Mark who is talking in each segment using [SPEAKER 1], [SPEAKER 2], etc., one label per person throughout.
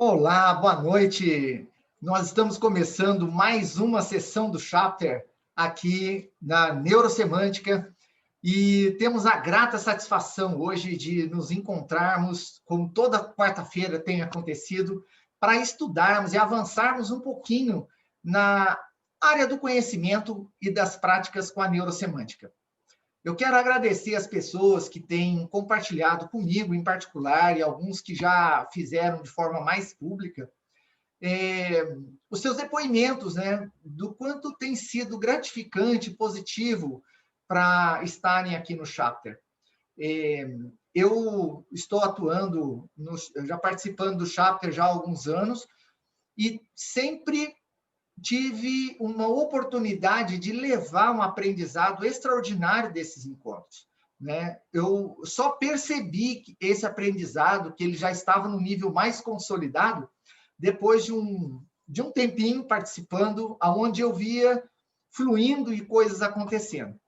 [SPEAKER 1] Olá, boa noite. Nós estamos começando mais uma sessão do Chapter aqui na Neurosemântica e temos a grata satisfação hoje de nos encontrarmos, como toda quarta-feira tem acontecido, para estudarmos e avançarmos um pouquinho na área do conhecimento e das práticas com a neurosemântica. Eu quero agradecer as pessoas que têm compartilhado comigo, em particular, e alguns que já fizeram de forma mais pública, os seus depoimentos, né, do quanto tem sido gratificante, positivo para estarem aqui no Chapter. Eu estou atuando, já participando do Chapter já há alguns anos, e sempre tive uma oportunidade de levar um aprendizado extraordinário desses encontros, né? Eu só percebi que esse aprendizado, que ele já estava no nível mais consolidado, depois de um tempinho participando, aonde eu via fluindo e coisas acontecendo.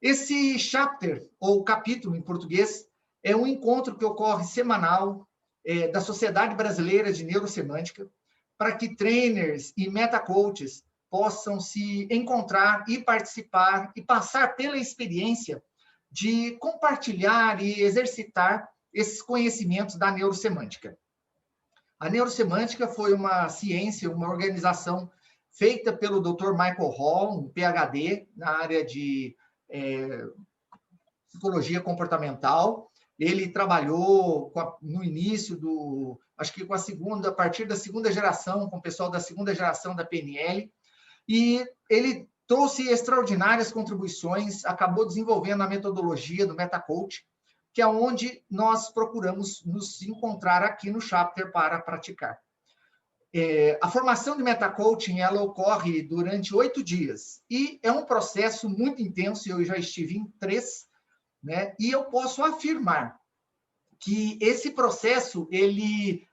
[SPEAKER 1] Esse chapter, ou capítulo em português, é um encontro que ocorre semanal da Sociedade Brasileira de Neurosemântica, para que trainers e metacoaches possam se encontrar e participar e passar pela experiência de compartilhar e exercitar esses conhecimentos da neurosemântica. A neurosemântica foi uma ciência, uma organização feita pelo Dr. Michael Hall, um PhD na área de psicologia comportamental. Ele trabalhou no início acho que a partir da segunda geração, com o pessoal da segunda geração da PNL, e ele trouxe extraordinárias contribuições, acabou desenvolvendo a metodologia do MetaCoach, que é onde nós procuramos nos encontrar aqui no Chapter para praticar. A formação de MetaCoaching, ela ocorre durante 8 dias, e é um processo muito intenso, eu já estive em 3, né? E eu posso afirmar que esse processo ele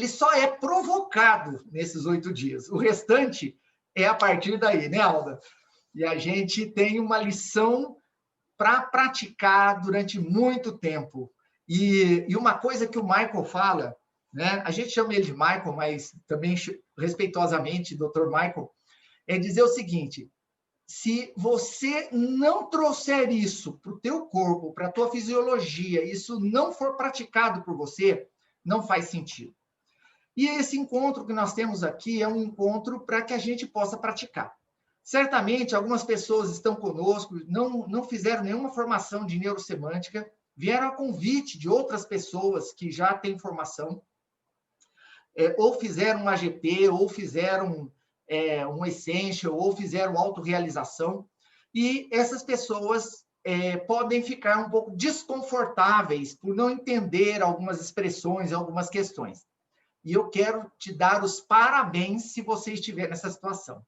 [SPEAKER 1] só é provocado nesses 8 dias. O restante é a partir daí, né, Alda? E a gente tem uma lição para praticar durante muito tempo. E uma coisa que o Michael fala, né? A gente chama ele de Michael, mas também respeitosamente, Dr. Michael, é dizer o seguinte: se você não trouxer isso para o teu corpo, para a tua fisiologia, isso não for praticado por você, não faz sentido. E esse encontro que nós temos aqui é um encontro para que a gente possa praticar. Certamente, algumas pessoas estão conosco, não fizeram nenhuma formação de neurosemântica, vieram a convite de outras pessoas que já têm formação, ou fizeram um AGP, ou fizeram um Essential, ou fizeram autorrealização, e essas pessoas podem ficar um pouco desconfortáveis por não entender algumas expressões, algumas questões. E eu quero te dar os parabéns se você estiver nessa situação.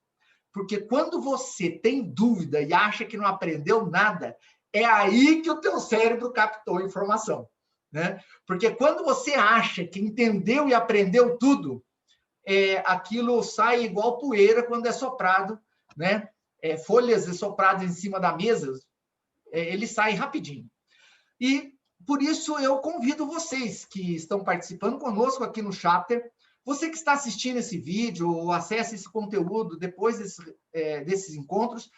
[SPEAKER 1] Porque quando você tem dúvida e acha que não aprendeu nada, é aí que o teu cérebro captou a informação, né? Porque quando você acha que entendeu e aprendeu tudo, aquilo sai igual poeira quando é soprado, né? Folhas sopradas em cima da mesa, ele sai rapidinho. E por isso eu convido vocês que estão participando conosco aqui no Chapter, você que está assistindo esse vídeo ou acessa esse conteúdo depois desses encontros,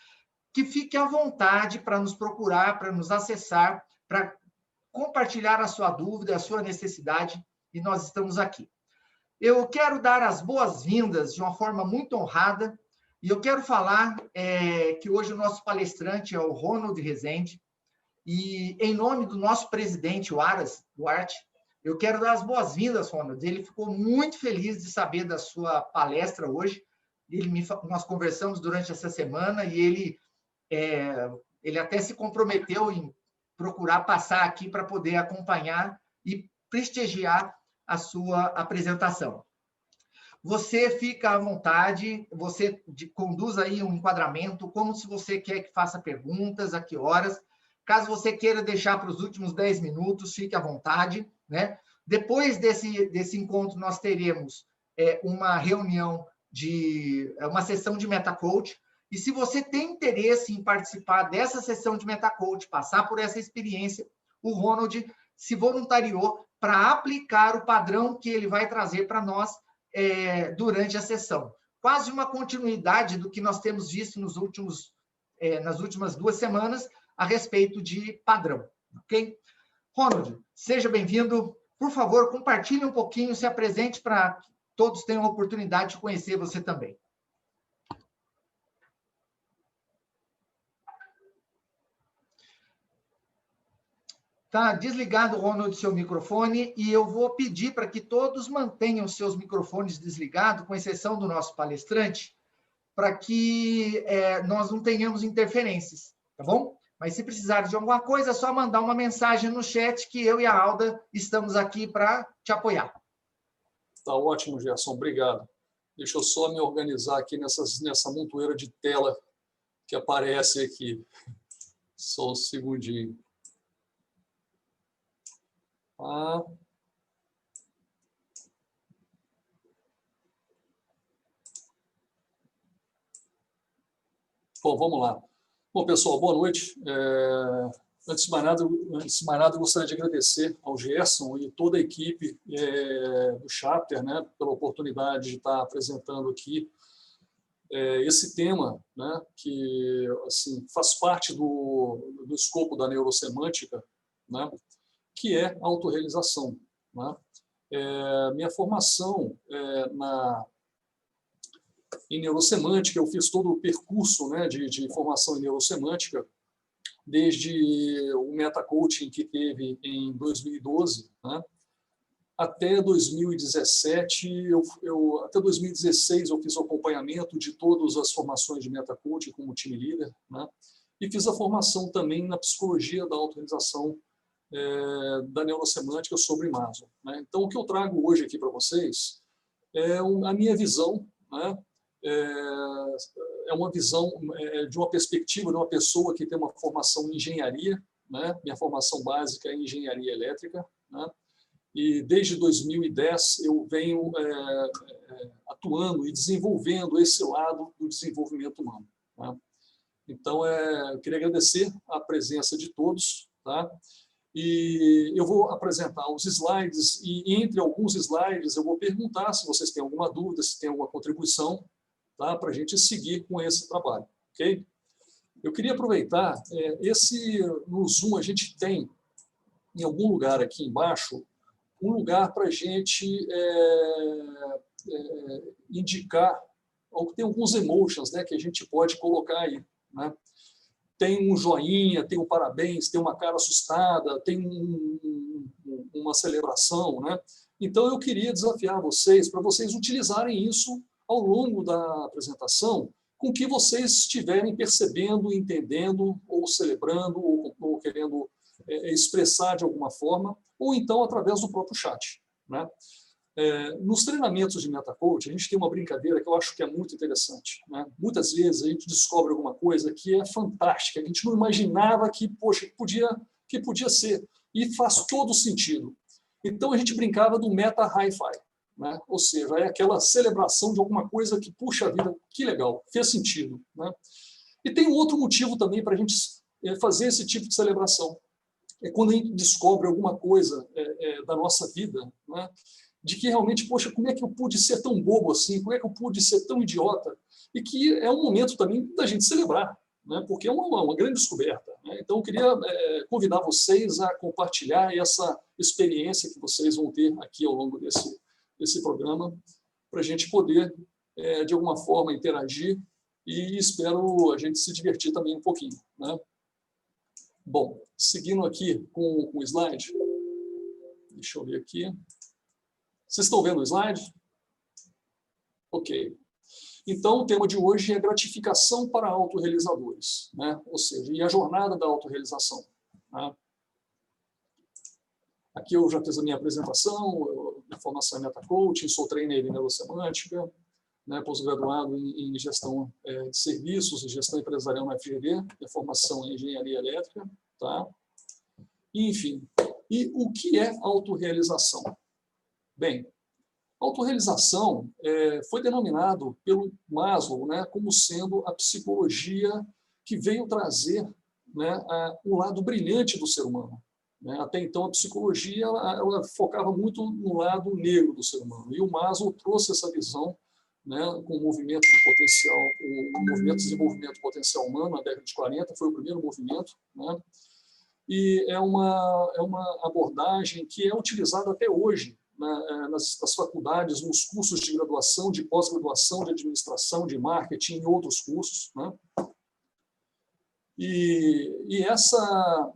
[SPEAKER 1] que fique à vontade para nos procurar, para nos acessar, para compartilhar a sua dúvida, a sua necessidade, e nós estamos aqui. Eu quero dar as boas-vindas de uma forma muito honrada, e eu quero falar que hoje o nosso palestrante é o Ronald Rezende, e em nome do nosso presidente, o Aras Duarte, eu quero dar as boas-vindas, Ronald. Ele ficou muito feliz de saber da sua palestra hoje. Nós conversamos durante essa semana e ele até se comprometeu em procurar passar aqui para poder acompanhar e prestigiar a sua apresentação. Você fica à vontade, você conduz aí um enquadramento, como se você quer que faça perguntas, a que horas. Caso você queira deixar para os últimos 10 minutos, fique à vontade, né? Depois desse encontro, nós teremos uma reunião uma sessão de MetaCoach, e se você tem interesse em participar dessa sessão de MetaCoach, passar por essa experiência, o Ronald se voluntariou para aplicar o padrão que ele vai trazer para nós durante a sessão. Quase uma continuidade do que nós temos visto nas últimas 2 semanas a respeito de padrão, ok? Ronald, seja bem-vindo. Por favor, compartilhe um pouquinho, se apresente para que todos tenham a oportunidade de conhecer você também. Está desligado, Ronald, seu microfone, e eu vou pedir para que todos mantenham seus microfones desligados, com exceção do nosso palestrante, para que nós não tenhamos interferências, tá bom? Mas se precisar de alguma coisa, é só mandar uma mensagem no chat que eu e a Alda estamos aqui para te apoiar.
[SPEAKER 2] Tá ótimo, Gerson, obrigado. Deixa eu só me organizar aqui nessa montoeira de tela que aparece aqui. Só um segundinho. Bom, vamos lá. Bom, pessoal, boa noite. Antes de mais nada, eu gostaria de agradecer ao Gerson e toda a equipe do Chapter, né, pela oportunidade de estar apresentando aqui esse tema, né, que assim, faz parte do escopo da neurosemântica, né, que é a autorrealização, né? Minha formação em neurosemântica, eu fiz todo o percurso, né, de formação em neurosemântica, desde o metacoaching que teve em 2012, né, até 2017, até 2016 eu fiz o acompanhamento de todas as formações de metacoaching como time leader, né, e fiz a formação também na psicologia da autorrealização da neurosemântica sobre Maslow, né? Então, o que eu trago hoje aqui para vocês é a minha visão, né? É uma visão de uma perspectiva de uma pessoa que tem uma formação em engenharia, né? Minha formação básica é em engenharia elétrica, né? E desde 2010 eu venho atuando e desenvolvendo esse lado do desenvolvimento humano, tá? Então, eu queria agradecer a presença de todos, tá? E eu vou apresentar os slides e, entre alguns slides, eu vou perguntar se vocês têm alguma dúvida, se tem alguma contribuição, tá? Para a gente seguir com esse trabalho, ok? Eu queria aproveitar, no Zoom a gente tem, em algum lugar aqui embaixo, um lugar para a gente indicar, tem alguns emotions, né, que a gente pode colocar aí, né? Tem um joinha, tem um parabéns, tem uma cara assustada, tem uma celebração, né? Então, eu queria desafiar vocês, para vocês utilizarem isso ao longo da apresentação, com o que vocês estiverem percebendo, entendendo, ou celebrando, ou querendo expressar de alguma forma, ou então através do próprio chat, né? Nos treinamentos de metacoaching, a gente tem uma brincadeira que eu acho que é muito interessante, né? Muitas vezes a gente descobre alguma coisa que é fantástica, a gente não imaginava que, poxa, que podia ser, e faz todo sentido. Então a gente brincava do meta hi-fi, né? Ou seja, é aquela celebração de alguma coisa que, puxa vida, que legal, fez sentido, né? E tem um outro motivo também para a gente fazer esse tipo de celebração. É quando a gente descobre alguma coisa da nossa vida, né? De que realmente, poxa, como é que eu pude ser tão bobo assim? Como é que eu pude ser tão idiota? E que é um momento também da gente celebrar, né? Porque é uma grande descoberta, né? Então, eu queria convidar vocês a compartilhar essa experiência que vocês vão ter aqui ao longo desse programa, para a gente poder, de alguma forma, interagir e espero a gente se divertir também um pouquinho, né? Bom, seguindo aqui com o slide, deixa eu ver aqui. Vocês estão vendo o slide? Ok. Então, o tema de hoje é gratificação para autorrealizadores, né? Ou seja, e a jornada da autorrealização, né? Aqui eu já fiz a minha apresentação, minha formação em metacoaching, sou trainer em neurosemântica, né, pós-graduado em gestão de serviços e gestão empresarial na FGV, minha formação em engenharia elétrica, tá? Enfim, e o que é autorrealização? Bem, autorrealização foi denominado pelo Maslow, né, como sendo a psicologia que veio trazer, né, o lado brilhante do ser humano, né? Até então, a psicologia ela focava muito no lado negro do ser humano. E o Maslow trouxe essa visão, né, com o movimento de potencial, o movimento de desenvolvimento do potencial humano, na década de 40, foi o primeiro movimento, né? E é uma abordagem que é utilizada até hoje, né, nas faculdades, nos cursos de graduação, de pós-graduação, de administração, de marketing e outros cursos, né? E essa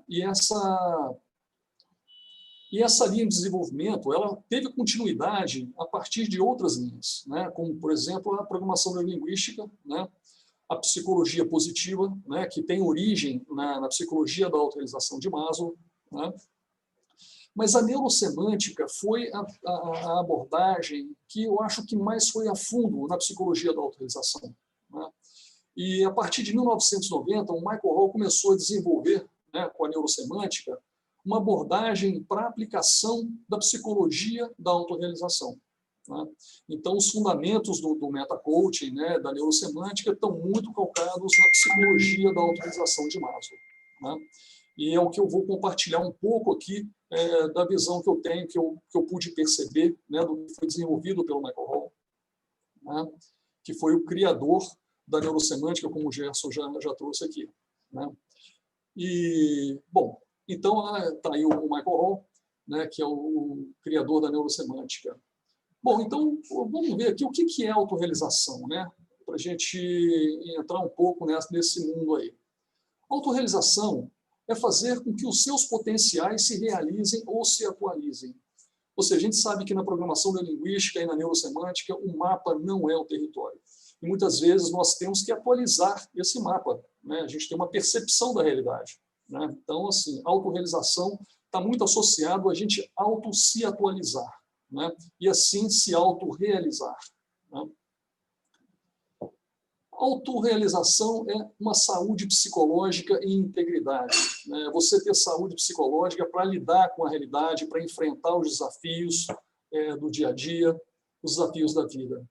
[SPEAKER 2] linha de desenvolvimento, ela teve continuidade a partir de outras linhas, né? Como, por exemplo, a programação neurolinguística, né? A psicologia positiva, né? Que tem origem na psicologia da autorrealização de Maslow, né? Mas a neurosemântica foi a abordagem que eu acho que mais foi a fundo na psicologia da autorrealização, né? E a partir de 1990, o Michael Hall começou a desenvolver, né, com a neurosemântica, uma abordagem para a aplicação da psicologia da autorrealização, né? Então, os fundamentos do meta-coaching, né, da neurosemântica, estão muito calcados na psicologia da autorrealização de Maslow, né? E é o que eu vou compartilhar um pouco aqui da visão que eu tenho, que eu pude perceber, né, do que foi desenvolvido pelo Michael Hall, né, que foi o criador da neurosemântica, como o Gerson já trouxe aqui, né? E, bom, então, está aí o Michael Hall, né, que é o criador da neurosemântica. Bom, então, vamos ver aqui o que é autorrealização, né? Para a gente entrar um pouco nesse mundo aí. Autorrealização é fazer com que os seus potenciais se realizem ou se atualizem. Ou seja, a gente sabe que na programação neurolinguística e na neurosemântica, o mapa não é o território. E muitas vezes nós temos que atualizar esse mapa, né? A gente tem uma percepção da realidade, né? Então, assim, autorrealização está muito associado a gente se atualizar, né? E assim se autorrealizar, né? Autorrealização é uma saúde psicológica e integridade, né? Você ter saúde psicológica para lidar com a realidade, para enfrentar os desafios do dia a dia, os desafios da vida.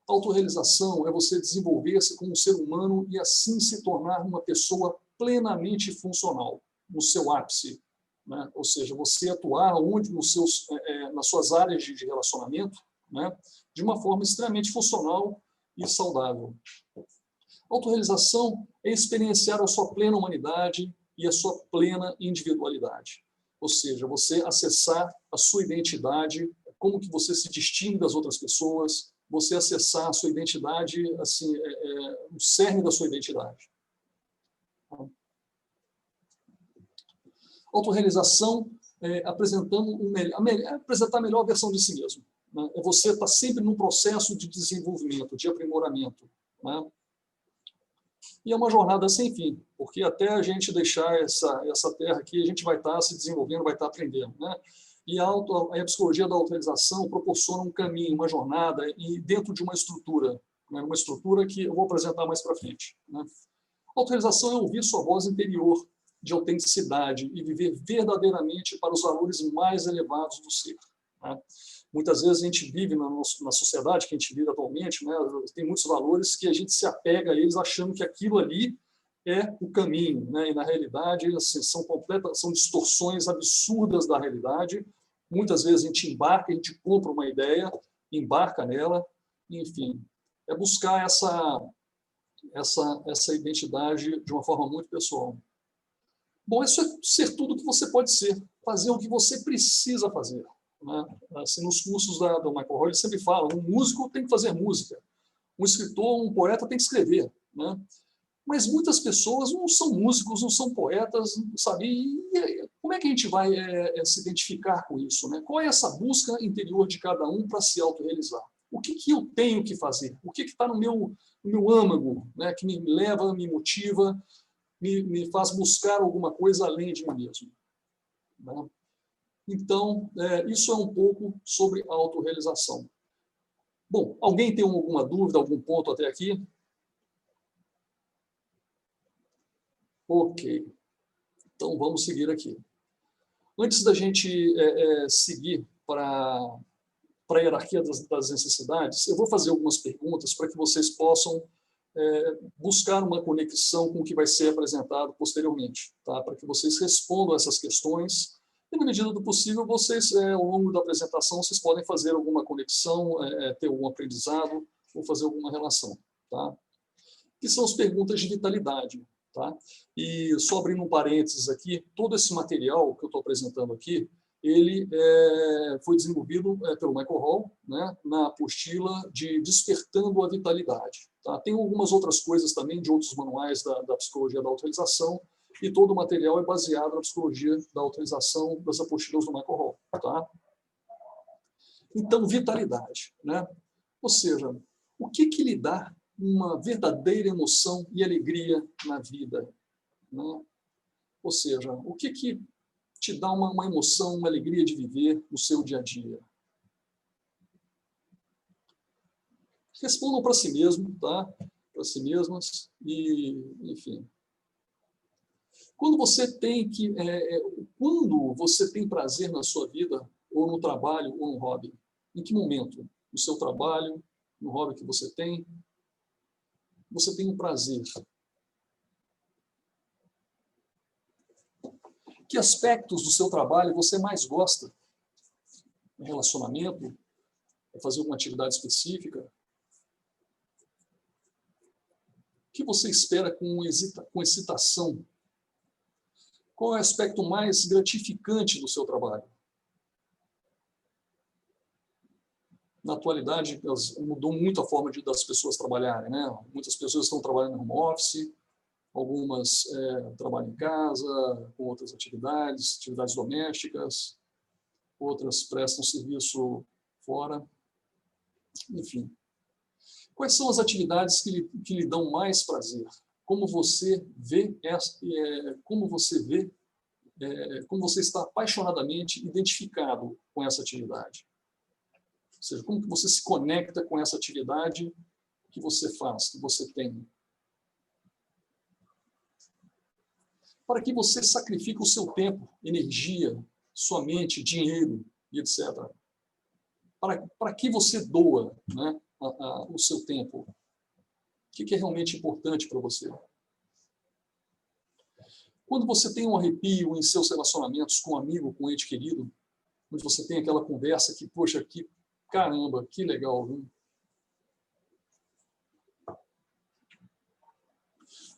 [SPEAKER 2] Autorrealização é você desenvolver-se como um ser humano e assim se tornar uma pessoa plenamente funcional, no seu ápice, né? Ou seja, você atuar onde nas suas áreas de relacionamento, né? De uma forma extremamente funcional e saudável. Autorrealização é experienciar a sua plena humanidade e a sua plena individualidade. Ou seja, você acessar a sua identidade, como que você se distingue das outras pessoas, você acessar a sua identidade, assim, o cerne da sua identidade. Autorrealização é apresentar a melhor versão de si mesmo, né? É você estar sempre num processo de desenvolvimento, de aprimoramento, né? E é uma jornada sem fim, porque até a gente deixar essa terra aqui, a gente vai estar se desenvolvendo, vai estar aprendendo, né? E a psicologia da autorrealização proporciona um caminho, uma jornada, e dentro de uma estrutura, né? Uma estrutura que eu vou apresentar mais para frente, né? Autorrealização é ouvir sua voz interior de autenticidade e viver verdadeiramente para os valores mais elevados do ser, né? Muitas vezes a gente vive na sociedade que a gente vive atualmente, né? Tem muitos valores que a gente se apega a eles achando que aquilo ali é o caminho, né? E na realidade assim, são distorções absurdas da realidade. Muitas vezes a gente compra uma ideia, embarca nela, enfim, é buscar essa identidade de uma forma muito pessoal. Bom, isso é ser tudo o que você pode ser, fazer o que você precisa fazer, né? Assim, nos cursos do Michael Hall, ele sempre fala, um músico tem que fazer música, um escritor, um poeta tem que escrever, né? Mas muitas pessoas não são músicos, não são poetas, sabe? E como é que a gente vai se identificar com isso, né? Qual é essa busca interior de cada um para se autorrealizar? O que eu tenho que fazer? O que está no meu âmago, né? Que me leva, me motiva, me faz buscar alguma coisa além de mim mesmo, né? Então, isso é um pouco sobre a autorrealização. Bom, alguém tem alguma dúvida, algum ponto até aqui? Ok. Então, vamos seguir aqui. Antes da gente seguir para a hierarquia das necessidades, eu vou fazer algumas perguntas para que vocês possam buscar uma conexão com o que vai ser apresentado posteriormente, tá? Para que vocês respondam essas questões. E, na medida do possível, vocês, ao longo da apresentação, vocês podem fazer alguma conexão, ter algum aprendizado ou fazer alguma relação. Tá? Que são as perguntas de vitalidade. Tá? E só abrindo um parênteses aqui, todo esse material que eu estou apresentando aqui, ele foi desenvolvido pelo Michael Hall, né, na apostila de Despertando a Vitalidade. Tá? Tem algumas outras coisas também de outros manuais da psicologia da autorização, e todo o material é baseado na psicologia da autorização das apostilas do Michael Hall. Tá? Então, vitalidade. Né? Ou seja, o que lhe dá uma verdadeira emoção e alegria na vida? Né? Ou seja, o que te dá uma emoção, uma alegria de viver no seu dia a dia? Respondam para si mesmo, tá? Para si mesmas e, enfim. Quando você tem prazer na sua vida, ou no trabalho, ou no hobby? Em que momento? No seu trabalho, no hobby que você tem um prazer? Que aspectos do seu trabalho você mais gosta? Um relacionamento? Fazer alguma atividade específica? O que você espera com excitação? Qual é o aspecto mais gratificante do seu trabalho? Na atualidade, mudou muito a forma das pessoas trabalharem, né? Muitas pessoas estão trabalhando no home office, algumas trabalham em casa, com outras atividades domésticas, outras prestam serviço fora. Enfim. Quais são as atividades que lhe dão mais prazer? Como você está apaixonadamente identificado com essa atividade? Ou seja, como que você se conecta com essa atividade que você faz, que você tem? Para que você sacrifique o seu tempo, energia, sua mente, dinheiro e etc. Para que você doa, né, o seu tempo? O que é realmente importante para você? Quando você tem um arrepio em seus relacionamentos com um amigo, com um ente querido, onde você tem aquela conversa que, poxa, que caramba, que legal, viu?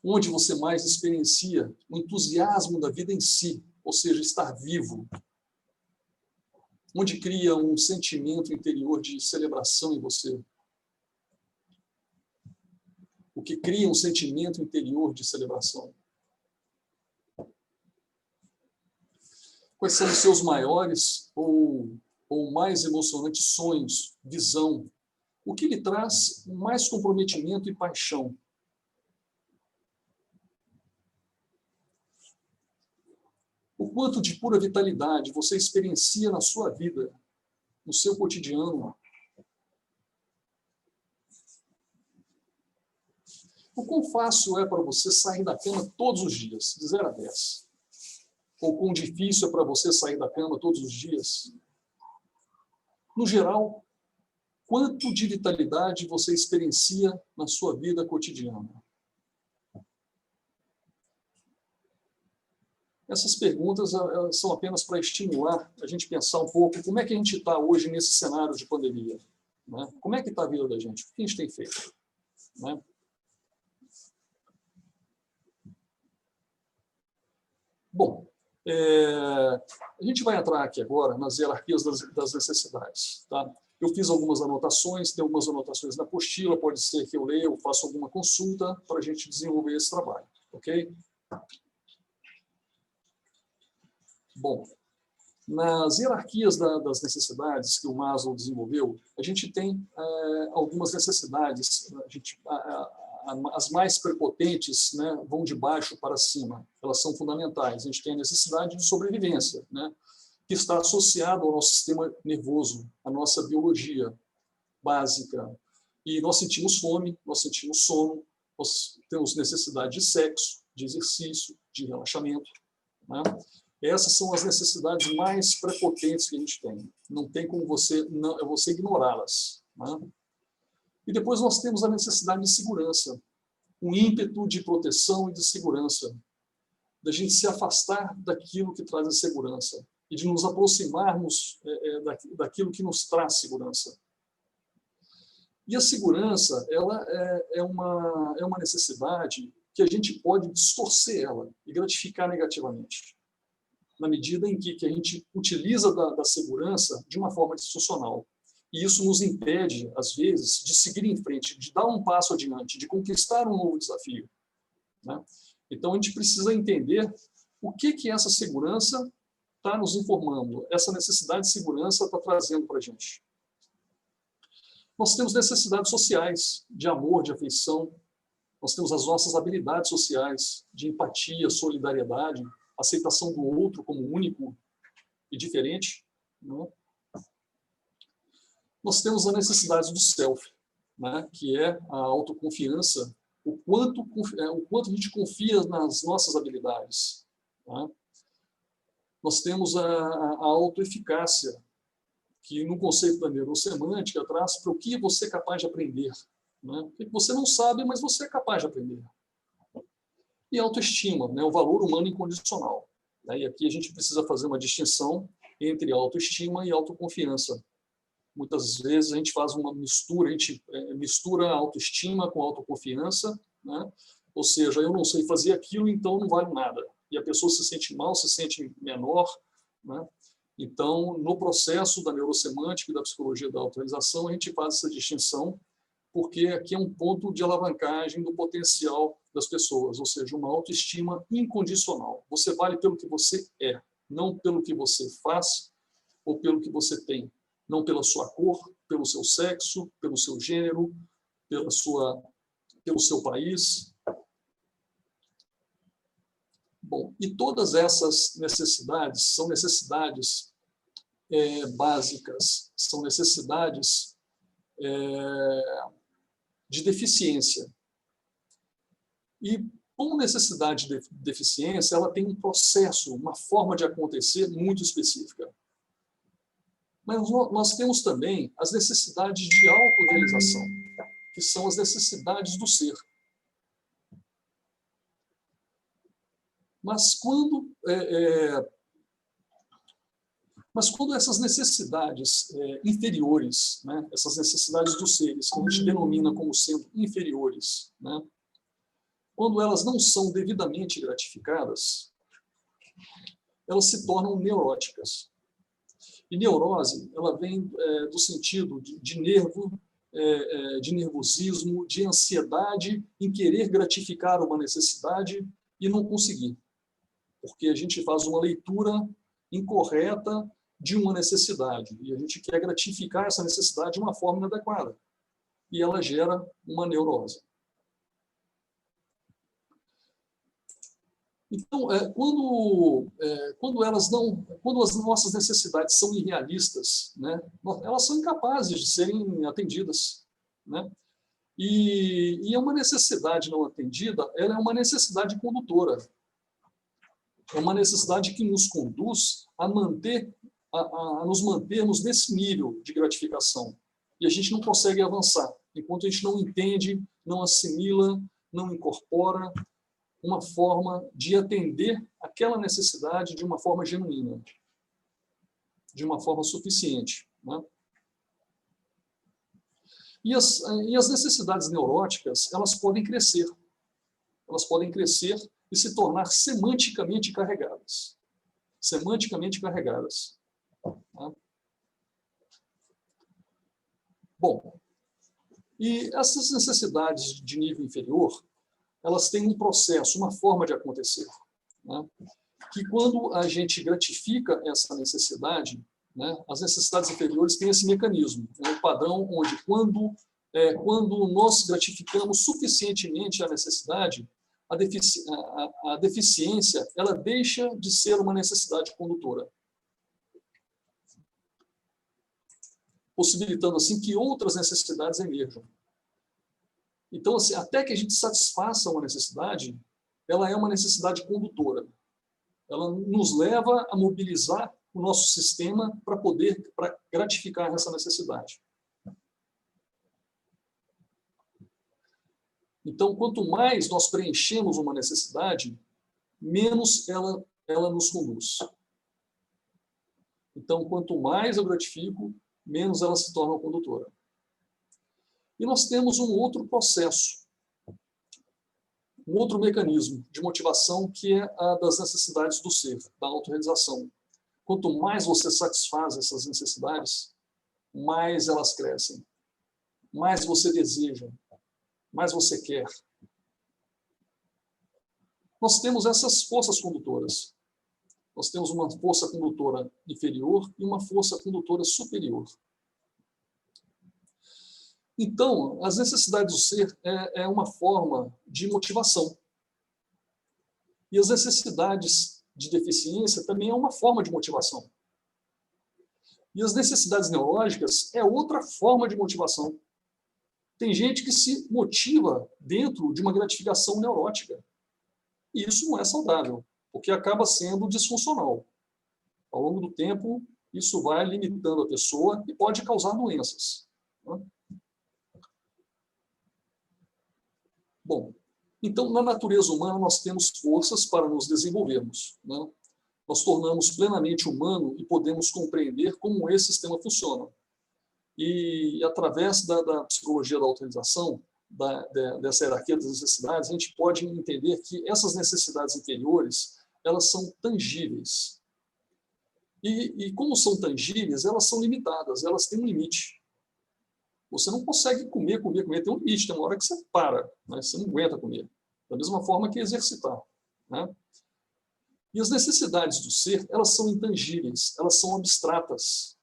[SPEAKER 2] Onde você mais experiencia o entusiasmo da vida em si, ou seja, estar vivo. Onde cria um sentimento interior de celebração em você. O que cria um sentimento interior de celebração. Quais são os seus maiores ou mais emocionantes sonhos, visão? O que lhe traz mais comprometimento e paixão? O quanto de pura vitalidade você experiencia na sua vida, no seu cotidiano? O quão fácil é para você sair da cama todos os dias, de 0 a 10? Ou quão difícil é para você sair da cama todos os dias? No geral, quanto de vitalidade você experiencia na sua vida cotidiana? Essas perguntas são apenas para estimular a gente pensar um pouco como é que a gente está hoje nesse cenário de pandemia. Né? Como é que está a vida da gente? O que a gente tem feito? Né? Bom, a gente vai entrar aqui agora nas hierarquias das necessidades. Tá? Eu fiz algumas anotações, tem algumas anotações na apostila, pode ser que eu leia ou faça alguma consulta para a gente desenvolver esse trabalho. Ok? Bom, nas hierarquias das necessidades que o Maslow desenvolveu, a gente tem algumas necessidades, as mais prepotentes, né, vão de baixo para cima, elas são fundamentais. A gente tem a necessidade de sobrevivência, né, que está associada ao nosso sistema nervoso, à nossa biologia básica. E nós sentimos fome, nós sentimos sono, nós temos necessidade de sexo, de exercício, de relaxamento, né? Essas são as necessidades mais prepotentes que a gente tem. Não tem como você ignorá-las. Né? E depois nós temos a necessidade de segurança. um ímpeto de proteção e de segurança, da gente se afastar daquilo que traz a segurança e de nos aproximarmos daquilo que nos traz segurança. E a segurança, ela é uma necessidade que a gente pode distorcer ela e gratificar negativamente, na medida em que a gente utiliza da segurança de uma forma disfuncional. E isso nos impede, às vezes, de seguir em frente, de dar um passo adiante, de conquistar um novo desafio, né? Então, a gente precisa entender o que essa segurança está nos informando, essa necessidade de segurança está trazendo para a gente. Nós temos necessidades sociais, de amor, de afeição. Nós temos as nossas habilidades sociais, de empatia, solidariedade, aceitação do outro como único e diferente, né? Nós temos as necessidades do self, né? Que é a autoconfiança, o quanto a gente confia nas nossas habilidades, né? Nós temos a autoeficácia, que no conceito da neurosemântica traz para o que você é capaz de aprender, né? O que você não sabe, mas você é capaz de aprender. E autoestima, né? O valor humano incondicional, né? E aqui a gente precisa fazer uma distinção entre autoestima e autoconfiança. Muitas vezes a gente faz uma mistura, a gente mistura a autoestima com a autoconfiança, né? Ou seja, eu não sei fazer aquilo, então não vale nada. E a pessoa se sente mal, se sente menor, né? Então, no processo da neurosemântica e da psicologia da autorrealização, a gente faz essa distinção, porque aqui é um ponto de alavancagem do potencial das pessoas, ou seja, uma autoestima incondicional. Você vale pelo que você é, não pelo que você faz ou pelo que você tem. Não pela sua cor, pelo seu sexo, pelo seu gênero, pelo seu país. Bom, e todas essas necessidades são necessidades básicas, são necessidades de deficiência. E como necessidade de deficiência, ela tem um processo, uma forma de acontecer muito específica. Mas nós temos também as necessidades de autorrealização, que são as necessidades do ser. Mas quando essas necessidades inferiores, né, essas necessidades dos seres, que a gente denomina como sendo inferiores, né, quando elas não são devidamente gratificadas, elas se tornam neuróticas. E neurose, ela vem do sentido de nervo, de nervosismo, de ansiedade em querer gratificar uma necessidade e não conseguir. Porque a gente faz uma leitura incorreta de uma necessidade e a gente quer gratificar essa necessidade de uma forma inadequada. E ela gera uma neurose. Então, quando as nossas necessidades são irrealistas, né, elas são incapazes de serem atendidas, né? E uma necessidade não atendida, ela é uma necessidade condutora. É uma necessidade que nos conduz a nos mantermos nesse nível de gratificação. E a gente não consegue avançar, enquanto a gente não entende, não assimila, não incorpora uma forma de atender aquela necessidade de uma forma genuína, de uma forma suficiente, né? E as necessidades neuróticas, elas podem crescer. Elas podem crescer e se tornar semanticamente carregadas. Semanticamente carregadas. Tá? Bom, e essas necessidades de nível inferior, elas têm um processo, uma forma de acontecer, né? Que quando a gente gratifica essa necessidade, né, as necessidades inferiores têm esse mecanismo, um padrão onde quando nós gratificamos suficientemente a necessidade, a deficiência ela deixa de ser uma necessidade condutora, possibilitando assim que outras necessidades emerjam. Então, assim, até que a gente satisfaça uma necessidade, ela é uma necessidade condutora. Ela nos leva a mobilizar o nosso sistema para gratificar essa necessidade. Então, quanto mais nós preenchemos uma necessidade, menos ela nos conduz. Então, quanto mais eu gratifico, menos ela se torna condutora. E nós temos um outro processo, um outro mecanismo de motivação, que é a das necessidades do ser, da autorrealização. Quanto mais você satisfaz essas necessidades, mais elas crescem, mais você deseja, mais você quer. Nós temos essas forças condutoras. Nós temos uma força condutora inferior e uma força condutora superior. Então, as necessidades do ser é uma forma de motivação. E as necessidades de deficiência também é uma forma de motivação. E as necessidades neurológicas é outra forma de motivação. Tem gente que se motiva dentro de uma gratificação neurótica. E isso não é saudável, porque acaba sendo disfuncional. Ao longo do tempo, isso vai limitando a pessoa e pode causar doenças. Bom, então, na natureza humana, nós temos forças para nos desenvolvermos. Nós tornamos plenamente humano e podemos compreender como esse sistema funciona. E, através da psicologia da autorrealização, dessa hierarquia das necessidades, a gente pode entender que essas necessidades inferiores, elas são tangíveis. E como são tangíveis, elas são limitadas, elas têm um limite. Você não consegue comer, tem um limite, tem uma hora que você para, né? Você não aguenta comer. Da mesma forma que exercitar. Né? E as necessidades do ser, elas são intangíveis, elas são abstratas.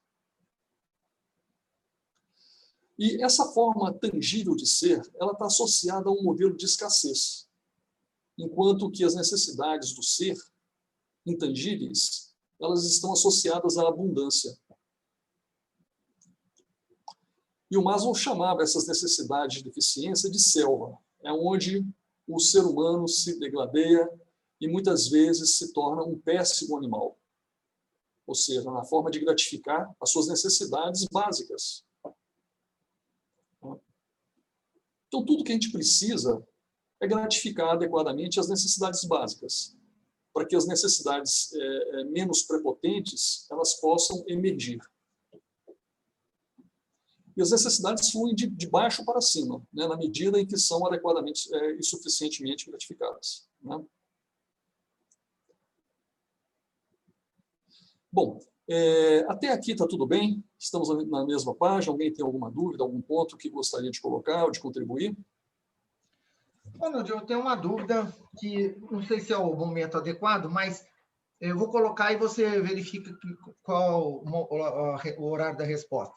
[SPEAKER 2] E essa forma tangível de ser, ela está associada a um modelo de escassez, enquanto que as necessidades do ser, intangíveis, elas estão associadas à abundância. E o Maslow chamava essas necessidades de deficiência de selva, é onde o ser humano se degradeia e muitas vezes se torna um péssimo animal, ou seja, na forma de gratificar as suas necessidades básicas. Então, tudo que a gente precisa é gratificar adequadamente as necessidades básicas, para que as necessidades menos prepotentes elas possam emergir. E as necessidades fluem de baixo para cima, né, na medida em que são adequadamente e suficientemente gratificadas. Né? Bom, até aqui está tudo bem? Estamos na mesma página? Alguém tem alguma dúvida, algum ponto que gostaria de colocar ou de contribuir?
[SPEAKER 1] Ronald, eu tenho uma dúvida que não sei se é o momento adequado, mas eu vou colocar e você verifica qual o horário da resposta.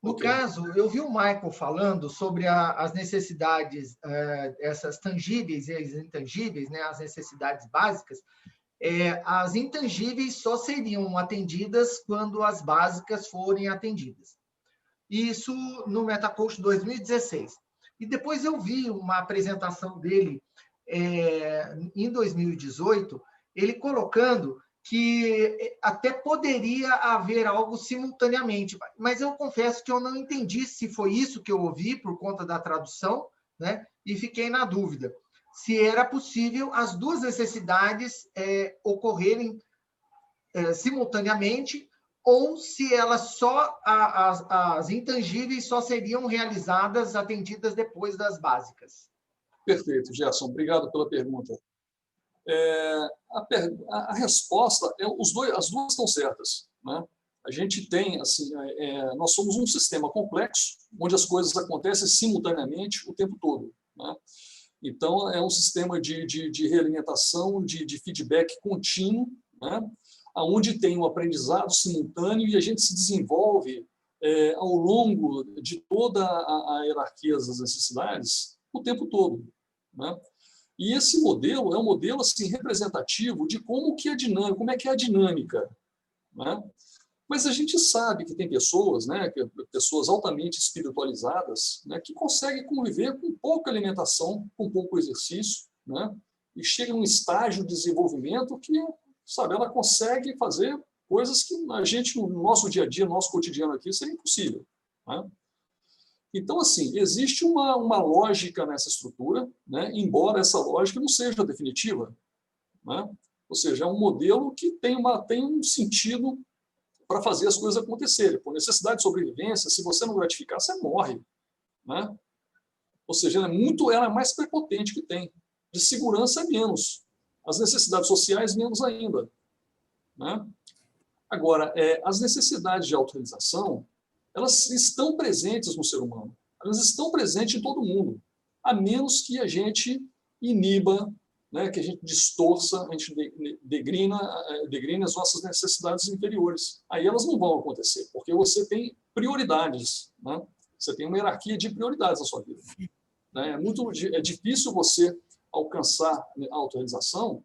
[SPEAKER 1] No caso, eu vi o Michael falando sobre as necessidades, essas tangíveis e as intangíveis, né, as necessidades básicas. As intangíveis só seriam atendidas quando as básicas forem atendidas. Isso no MetaCoach 2016. E depois eu vi uma apresentação dele em 2018, ele colocando que até poderia haver algo simultaneamente, mas eu confesso que eu não entendi se foi isso que eu ouvi por conta da tradução, né? E fiquei na dúvida se era possível as duas necessidades ocorrerem simultaneamente ou se elas só as intangíveis só seriam realizadas, atendidas depois das básicas.
[SPEAKER 2] Perfeito, Gerson. Obrigado pela pergunta. A resposta as duas estão certas, né? A gente tem assim, nós somos um sistema complexo onde as coisas acontecem simultaneamente o tempo todo, né? Então é um sistema de realimentação, de feedback contínuo, né? Onde tem um aprendizado simultâneo e a gente se desenvolve ao longo de toda a hierarquia das necessidades o tempo todo, né? E esse modelo é um modelo assim, representativo de como é que é a dinâmica. Né? Mas a gente sabe que tem pessoas, né, pessoas altamente espiritualizadas, né, que conseguem conviver com pouca alimentação, com pouco exercício, né, e chega num estágio de desenvolvimento que, sabe, ela consegue fazer coisas que a gente, no nosso dia a dia, no nosso cotidiano aqui, seria impossível. Né? Então, assim, existe uma lógica nessa estrutura, né? Embora essa lógica não seja definitiva, né? Ou seja, é um modelo que tem um sentido para fazer as coisas acontecerem. Por necessidade de sobrevivência, se você não gratificar, você morre, né? Ou seja, ela é mais prepotente que tem. De segurança é menos. As necessidades sociais, menos ainda, né? Agora, as necessidades de autorrealização, elas estão presentes no ser humano. Elas estão presentes em todo mundo, a menos que a gente iniba, né, que a gente distorça, a gente degrina as nossas necessidades inferiores. Aí elas não vão acontecer, porque você tem prioridades, né? Você tem uma hierarquia de prioridades na sua vida, né? É difícil você alcançar a autorrealização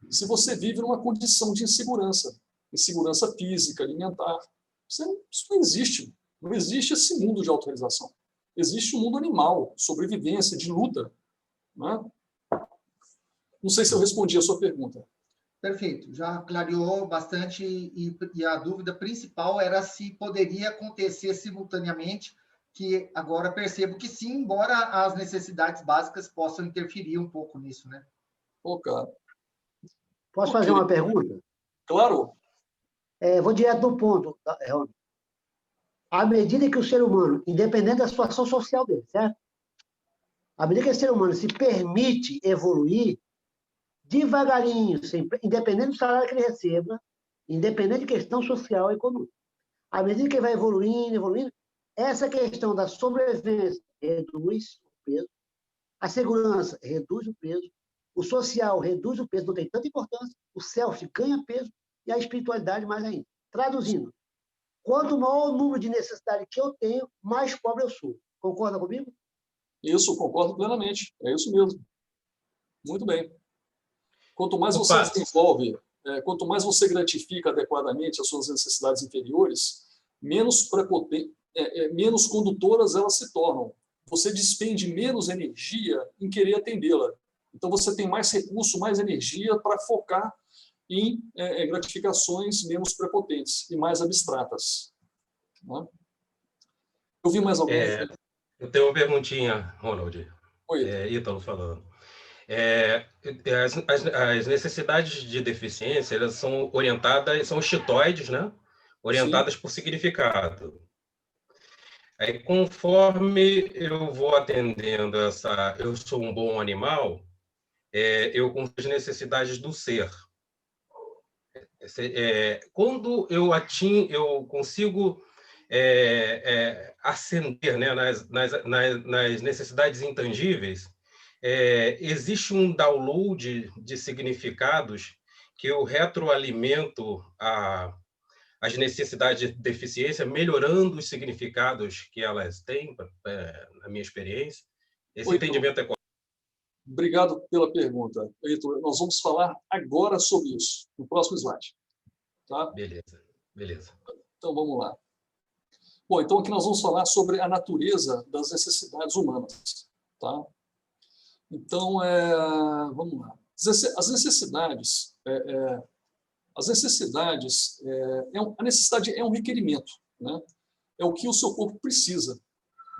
[SPEAKER 2] se você vive numa condição de insegurança física, alimentar. Isso não existe. Não existe esse mundo de autorrealização. Existe um mundo animal, sobrevivência, de luta, né? Não sei se eu respondi a sua pergunta.
[SPEAKER 1] Perfeito, já clareou bastante e a dúvida principal era se poderia acontecer simultaneamente, que agora percebo que sim, embora as necessidades básicas possam interferir um pouco nisso, né?
[SPEAKER 2] Ok.
[SPEAKER 3] Posso fazer uma pergunta?
[SPEAKER 2] Claro.
[SPEAKER 3] Vou direto do ponto, Rony. À medida que o ser humano, independente da situação social dele, certo? À medida que o ser humano se permite evoluir, devagarinho, independente do salário que ele receba, independente de questão social e econômica. À medida que ele vai evoluindo, essa questão da sobrevivência reduz o peso, a segurança reduz o peso, o social reduz o peso, não tem tanta importância, o self ganha peso e a espiritualidade mais ainda. Traduzindo, quanto maior o número de necessidade que eu tenho, mais pobre eu sou. Concorda comigo?
[SPEAKER 2] Isso, concordo plenamente. É isso mesmo. Muito bem. Quanto mais você desenvolve, quanto mais você gratifica adequadamente as suas necessidades inferiores, menos condutoras elas se tornam. Você despende menos energia em querer atendê-la. Então, você tem mais recurso, mais energia para focar em gratificações menos prepotentes e mais abstratas. Né? Eu vi mais alguém?
[SPEAKER 4] Eu tenho uma perguntinha, Ronald.
[SPEAKER 2] Oi.
[SPEAKER 4] Ítalo falando. As necessidades de deficiência, elas são orientadas, são chitoides, né? Orientadas Sim. por significado. Aí, conforme eu vou atendendo eu sou um bom animal, eu cumpro as necessidades do ser. Quando eu consigo ascender, né, nas necessidades intangíveis, existe um download de significados que eu retroalimento as necessidades de deficiência, melhorando os significados que elas têm, na minha experiência. Esse entendimento é correto?
[SPEAKER 2] Obrigado pela pergunta, Heitor. Nós vamos falar agora sobre isso, no próximo slide. Tá?
[SPEAKER 4] Beleza.
[SPEAKER 2] Então, vamos lá. Bom, então aqui nós vamos falar sobre a natureza das necessidades humanas. Tá? Então, vamos lá. A necessidade é um requerimento, né? É o que o seu corpo precisa,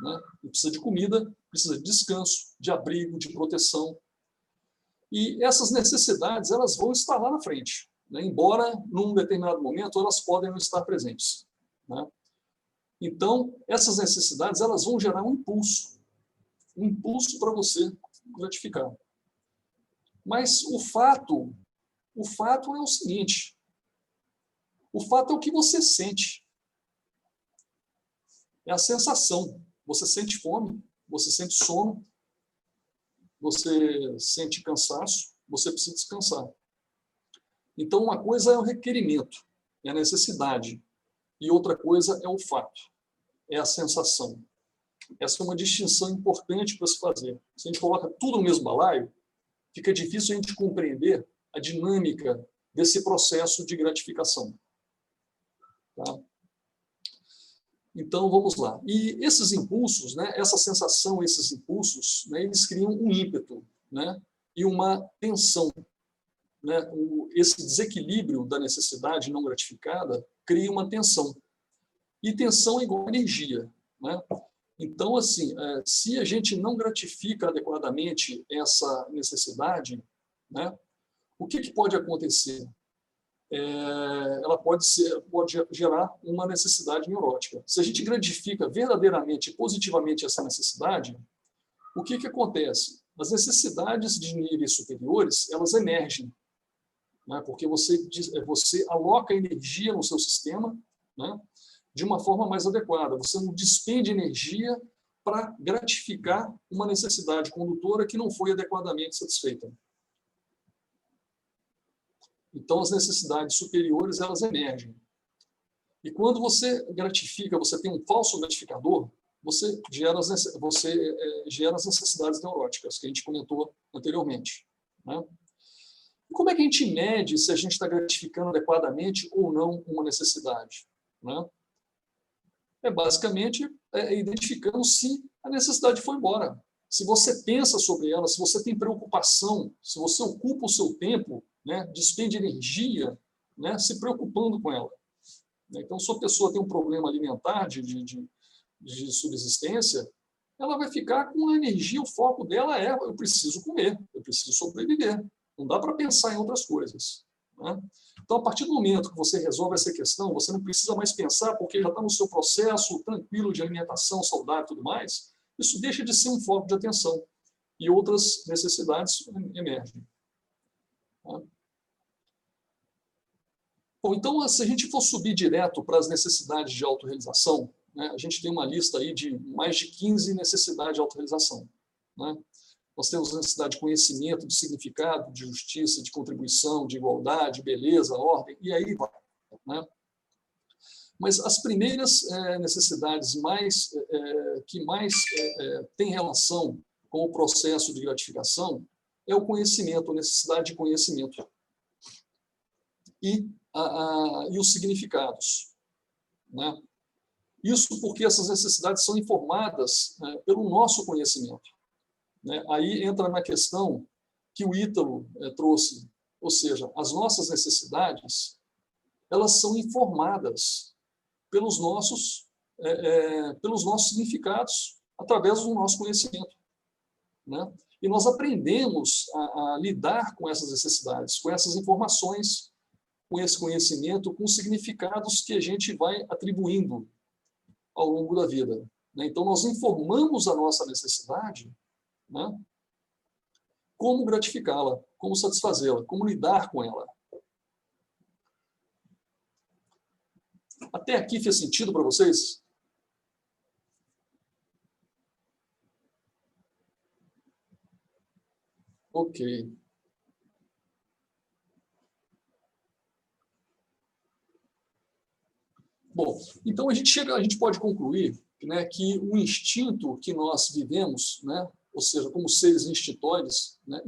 [SPEAKER 2] né? Ele precisa de comida, precisa de descanso, de abrigo, de proteção. E essas necessidades elas vão estar lá na frente, né? Embora, num determinado momento, elas podem não estar presentes, né? Então, essas necessidades elas vão gerar um impulso para você gratificar. Mas o fato é o seguinte: o fato é o que você sente. É a sensação. Você sente fome, você sente sono, você sente cansaço, você precisa descansar. Então, uma coisa é o requerimento, é a necessidade, e outra coisa é o fato, é a sensação. Essa é uma distinção importante para se fazer. Se a gente coloca tudo no mesmo balaio, fica difícil a gente compreender a dinâmica desse processo de gratificação. Tá? Então, vamos lá. E esses impulsos, né, essa sensação, esses impulsos, né, eles criam um ímpeto, né, e uma tensão. Né? Esse desequilíbrio da necessidade não gratificada cria uma tensão. E tensão é igual a energia. Né? Então, assim, se a gente não gratifica adequadamente essa necessidade, né, o que pode acontecer? Ela pode gerar uma necessidade neurótica. Se a gente gratifica verdadeiramente, positivamente essa necessidade, o que acontece? As necessidades de níveis superiores, elas emergem, né, porque você aloca energia no seu sistema, né, de uma forma mais adequada. Você não despende energia para gratificar uma necessidade condutora que não foi adequadamente satisfeita. Então, as necessidades superiores, elas emergem. E quando você gratifica, você tem um falso gratificador, você gera as necessidades neuróticas, que a gente comentou anteriormente, né? E como é que a gente mede se a gente está gratificando adequadamente ou não uma necessidade, né? Basicamente identificando se a necessidade foi embora. Se você pensa sobre ela, se você tem preocupação, se você ocupa o seu tempo, né, despende energia, né, se preocupando com ela. Então, se a pessoa tem um problema alimentar de subsistência, ela vai ficar com a energia, o foco dela eu preciso comer, eu preciso sobreviver. Não dá para pensar em outras coisas, né? Então, a partir do momento que você resolve essa questão, você não precisa mais pensar, porque já está no seu processo tranquilo de alimentação saudável e tudo mais, isso deixa de ser um foco de atenção e outras necessidades emergem. Tá? Bom, então, se a gente for subir direto para as necessidades de autorrealização, né, a gente tem uma lista aí de mais de 15 necessidades de autorrealização, né? Nós temos necessidade de conhecimento, de significado, de justiça, de contribuição, de igualdade, beleza, ordem, e aí vai, né? Mas as primeiras necessidades que mais têm relação com o processo de gratificação é o conhecimento, a necessidade de conhecimento e os significados, né? Isso porque essas necessidades são informadas pelo nosso conhecimento, né? Aí entra na questão que o Ítalo trouxe, ou seja, as nossas necessidades, elas são informadas pelos nossos significados através do nosso conhecimento, né? E nós aprendemos a lidar com essas necessidades, com essas informações, com esse conhecimento, com significados que a gente vai atribuindo ao longo da vida, né? Então, nós informamos a nossa necessidade, né, como gratificá-la, como satisfazê-la, como lidar com ela. Até aqui fez sentido para vocês? Ok. Bom, então a gente pode concluir, né, que o instinto que nós vivemos, né, ou seja, como seres instintórios, né,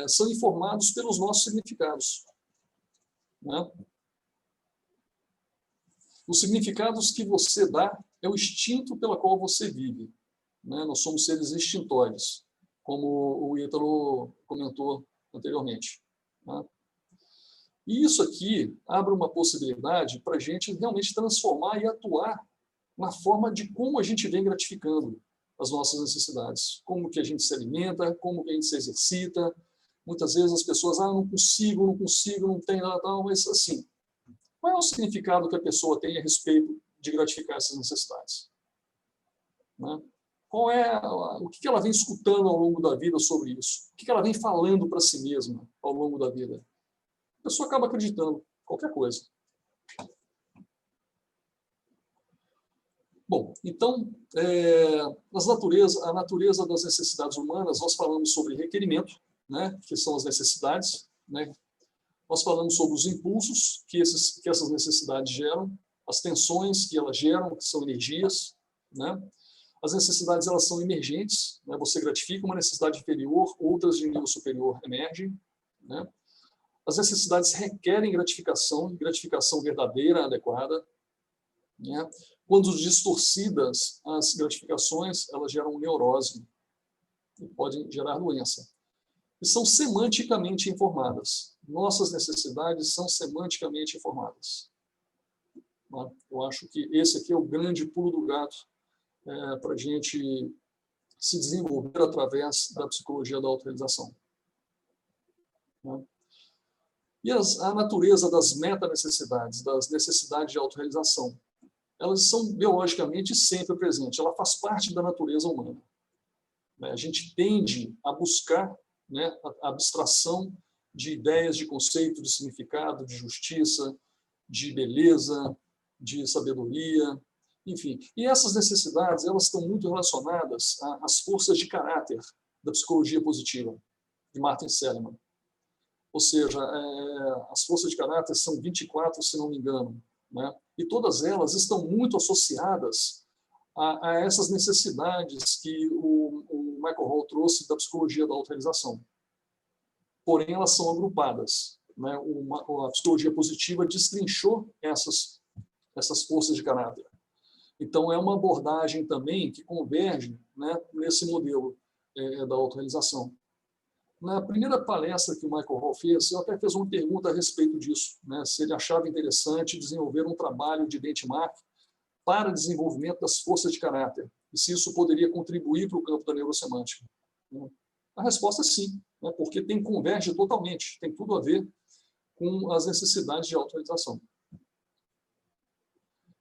[SPEAKER 2] são informados pelos nossos significados, né? Os significados que você dá é o instinto pelo qual você vive, né? Nós somos seres instintórios, como o Ítalo comentou anteriormente, né? E isso aqui abre uma possibilidade para a gente realmente transformar e atuar na forma de como a gente vem gratificando as nossas necessidades, como que a gente se alimenta, como que a gente se exercita. Muitas vezes as pessoas, não consigo, não tem nada, mas assim, qual é o significado que a pessoa tem a respeito de gratificar essas necessidades, né? O que ela vem escutando ao longo da vida sobre isso? O que ela vem falando para si mesma ao longo da vida? A pessoa acaba acreditando em qualquer coisa. Bom, então, a natureza das necessidades humanas, nós falamos sobre requerimento, né, que são as necessidades, né? Nós falamos sobre os impulsos que essas necessidades geram, as tensões que elas geram, que são energias, né? As necessidades, elas são emergentes, né? Você gratifica uma necessidade inferior, outras de nível superior emergem, né? As necessidades requerem gratificação verdadeira, adequada, né? Quando distorcidas, as gratificações, elas geram neurose e podem gerar doença. E são semanticamente informadas. Nossas necessidades são semanticamente informadas. né? Eu acho que esse aqui é o grande pulo do gato para a gente se desenvolver através da psicologia da autorrealização, né? E a natureza das metanecessidades, das necessidades de autorrealização, elas são biologicamente sempre presentes, ela faz parte da natureza humana, né? A gente tende a buscar, né, a abstração de ideias, de conceito, de significado, de justiça, de beleza, de sabedoria, enfim. E essas necessidades, elas estão muito relacionadas às forças de caráter da psicologia positiva, de Martin Seligman. Ou seja, as forças de caráter são 24, se não me engano, né? E todas elas estão muito associadas a essas necessidades que o Michael Hall trouxe da psicologia da autorrealização. Porém, elas são agrupadas, né? A psicologia positiva destrinchou essas forças de caráter. Então, é uma abordagem também que converge, né, nesse modelo da autorrealização. Na primeira palestra que o Michael Hall fez, eu até fiz uma pergunta a respeito disso, né, se ele achava interessante desenvolver um trabalho de benchmark para o desenvolvimento das forças de caráter, e se isso poderia contribuir para o campo da neurosemântica. A resposta é sim, né, porque converge totalmente, tem tudo a ver com as necessidades de autorrealização.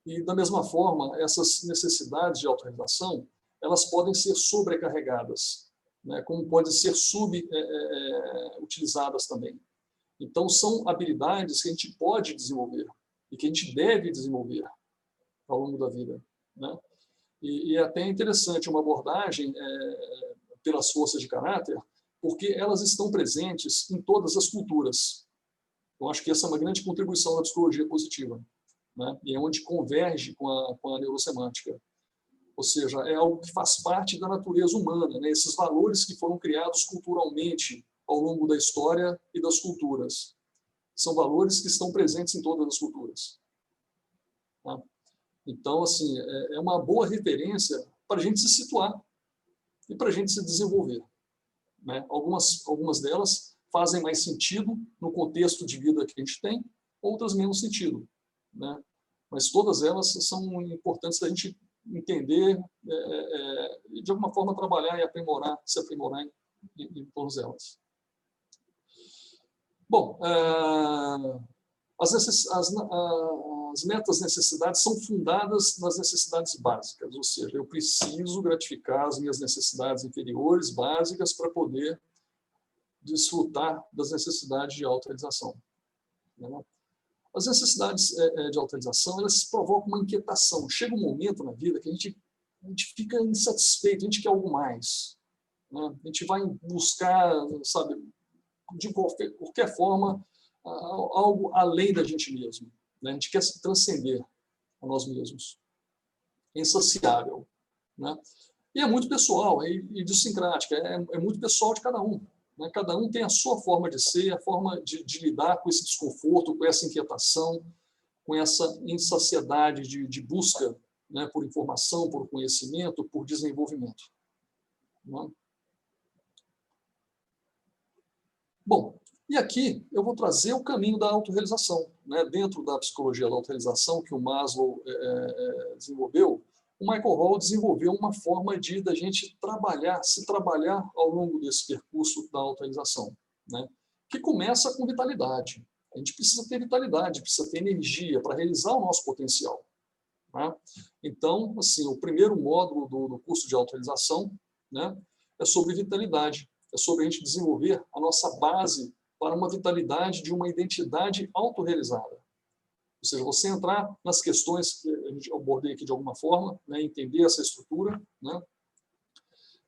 [SPEAKER 2] E, da mesma forma, essas necessidades de autorrealização, elas podem ser sobrecarregadas, né, como podem ser subutilizadas também. Então, são habilidades que a gente pode desenvolver e que a gente deve desenvolver ao longo da vida, né? E é até interessante uma abordagem pelas forças de caráter, porque elas estão presentes em todas as culturas. Eu acho que essa é uma grande contribuição da psicologia positiva, né? E é onde converge com a neurosemântica. Ou seja, é algo que faz parte da natureza humana, né? Esses valores que foram criados culturalmente ao longo da história e das culturas. São valores que estão presentes em todas as culturas, tá? Então, assim, é uma boa referência para a gente se situar e para a gente se desenvolver, né? Algumas delas fazem mais sentido no contexto de vida que a gente tem, outras menos sentido, né? Mas todas elas são importantes da gente entender e, de alguma forma, trabalhar e aprimorar, se aprimorar em todas elas. Bom, as metas necessidades são fundadas nas necessidades básicas, ou seja, eu preciso gratificar as minhas necessidades inferiores, básicas, para poder desfrutar das necessidades de autorrealização, né? As necessidades de autorrealização, elas provocam uma inquietação. Chega um momento na vida que a gente fica insatisfeito, a gente quer algo mais, né? A gente vai buscar, sabe, de qualquer forma, algo além da gente mesmo, né? A gente quer se transcender a nós mesmos. É insaciável, né? E é muito pessoal, e idiosincrática, é muito pessoal de cada um, né? Cada um tem a sua forma de ser, a forma de lidar com esse desconforto, com essa inquietação, com essa insaciedade de busca, né, por informação, por conhecimento, por desenvolvimento, né? Bom, e aqui eu vou trazer o caminho da autorrealização, né? Dentro da psicologia da autorrealização que o Maslow desenvolveu, o Michael Hall desenvolveu uma forma da gente se trabalhar ao longo desse percurso da autorrealização, né? Que começa com vitalidade. A gente precisa ter vitalidade, precisa ter energia para realizar o nosso potencial, né? Então, assim, o primeiro módulo do curso de autorrealização, né, é sobre vitalidade. É sobre a gente desenvolver a nossa base para uma vitalidade de uma identidade autorrealizada. Ou seja, você entrar nas questões que a gente abordei aqui de alguma forma, né, entender essa estrutura, né,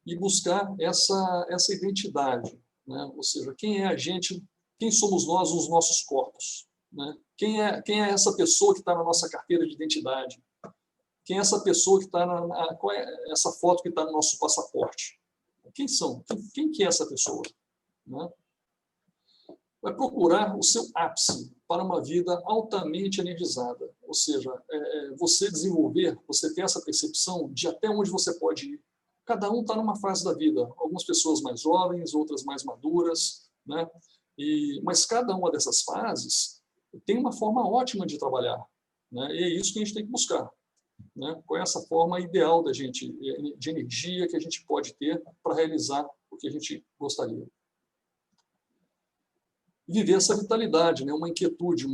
[SPEAKER 2] e buscar essa identidade, né? Ou seja, quem é a gente, quem somos nós nos nossos corpos, né? Quem é essa pessoa que está na nossa carteira de identidade? Quem é essa pessoa que está qual é essa foto que está no nosso passaporte? Quem são? Quem que é essa pessoa, né? Vai procurar o seu ápice para uma vida altamente energizada. Ou seja, você desenvolver, você ter essa percepção de até onde você pode ir. Cada um está numa fase da vida. Algumas pessoas mais jovens, outras mais maduras, né? Mas cada uma dessas fases tem uma forma ótima de trabalhar, né? E é isso que a gente tem que buscar, né? Qual é essa forma ideal da gente, de energia que a gente pode ter para realizar o que a gente gostaria. Viver essa vitalidade, né? Uma inquietude,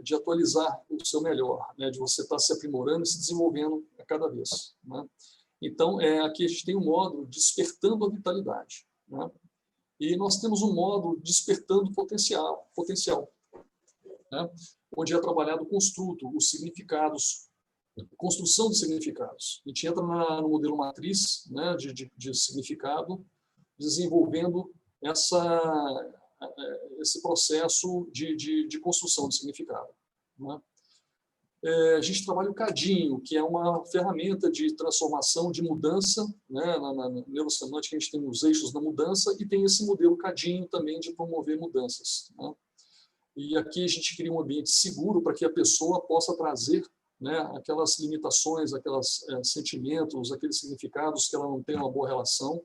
[SPEAKER 2] de atualizar o seu melhor, né? De você estar se aprimorando e se desenvolvendo a cada vez, né? Então, aqui a gente tem um módulo despertando a vitalidade, né? E nós temos um módulo despertando potencial, né? Onde é trabalhado o construto, os significados, construção de significados. A gente entra no modelo matriz, né? de significado, desenvolvendo esse processo de construção de significado, né? A gente trabalha o cadinho, que é uma ferramenta de transformação, de mudança, né? Na neurosemântica a gente tem os eixos da mudança e tem esse modelo cadinho também de promover mudanças, né? E aqui a gente cria um ambiente seguro para que a pessoa possa trazer, né, aquelas limitações, aqueles sentimentos, aqueles significados que ela não tem uma boa relação,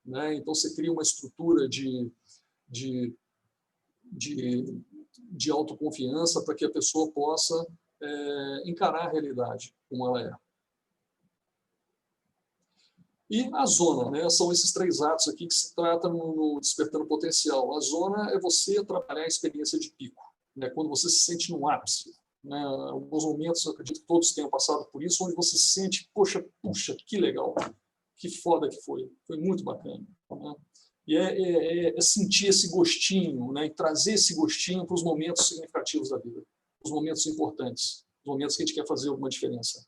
[SPEAKER 2] né? Então você cria uma estrutura de autoconfiança para que a pessoa possa encarar a realidade como ela é. E a zona, né? São esses 3 atos aqui que se tratam no Despertando Potencial. A zona é você trabalhar a experiência de pico, né? Quando você se sente no ápice, né? Alguns momentos, eu acredito que todos tenham passado por isso, onde você se sente, puxa, que legal, que foda que foi muito bacana, né? E é sentir esse gostinho, né? E trazer esse gostinho para os momentos significativos da vida, os momentos importantes, os momentos que a gente quer fazer alguma diferença.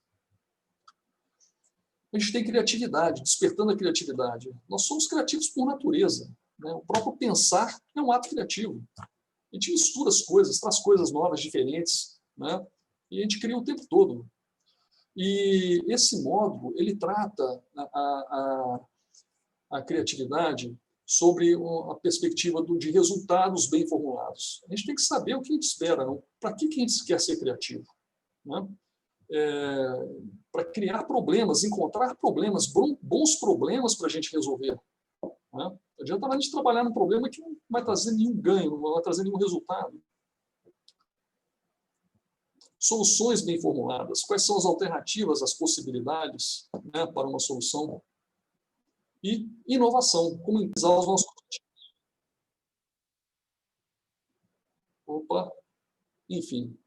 [SPEAKER 2] A gente tem criatividade, despertando a criatividade. Nós somos criativos por natureza, né? O próprio pensar é um ato criativo. A gente mistura as coisas, traz coisas novas, diferentes, né? E a gente cria o tempo todo. E esse módulo, ele trata a criatividade sobre a perspectiva de resultados bem formulados. A gente tem que saber o que a gente espera, para que a gente quer ser criativo, né? Para criar problemas, encontrar problemas, bons problemas para a gente resolver, né? Não adianta a gente trabalhar num problema que não vai trazer nenhum ganho, não vai trazer nenhum resultado. Soluções bem formuladas, quais são as alternativas, as possibilidades, né, para uma solução. E inovação, como usar os nossos... Enfim.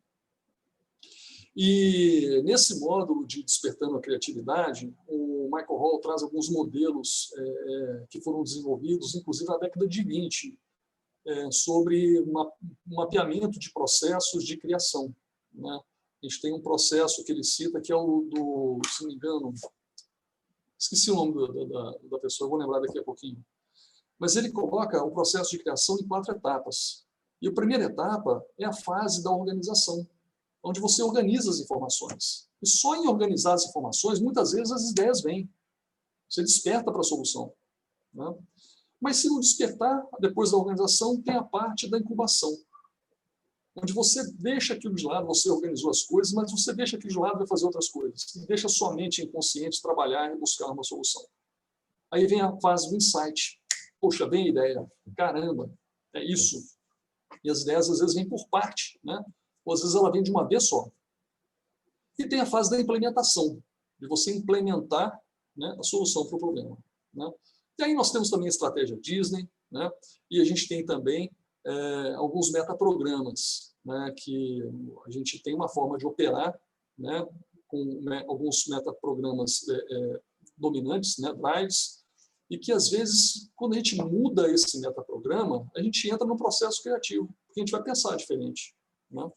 [SPEAKER 2] E nesse módulo de Despertando a Criatividade, o Michael Hall traz alguns modelos que foram desenvolvidos, inclusive na década de 20, sobre um mapeamento de processos de criação, né? A gente tem um processo que ele cita, que é o do, se não me engano, esqueci o nome da pessoa, eu vou lembrar daqui a pouquinho. Mas ele coloca o processo de criação em 4 etapas. E a primeira etapa é a fase da organização, onde você organiza as informações. E só em organizar as informações, muitas vezes as ideias vêm. Você desperta para a solução, né? Mas se não despertar, depois da organização, tem a parte da incubação, onde você deixa aquilo de lado, você organizou as coisas, mas você deixa aquilo de lado e vai fazer outras coisas. E deixa sua mente inconsciente trabalhar e buscar uma solução. Aí vem a fase do insight. Poxa, vem a ideia. Caramba, é isso. E as ideias, às vezes, vêm por parte, né? Ou, às vezes, ela vem de uma vez só. E tem a fase da implementação, de você implementar, né, a solução para o problema, né? E aí nós temos também a estratégia Disney, né? E a gente tem também alguns metaprogramas, né, que a gente tem uma forma de operar, né, com alguns metaprogramas dominantes, né, drives, e que, às vezes, quando a gente muda esse metaprograma, a gente entra num processo criativo, porque a gente vai pensar diferente, né?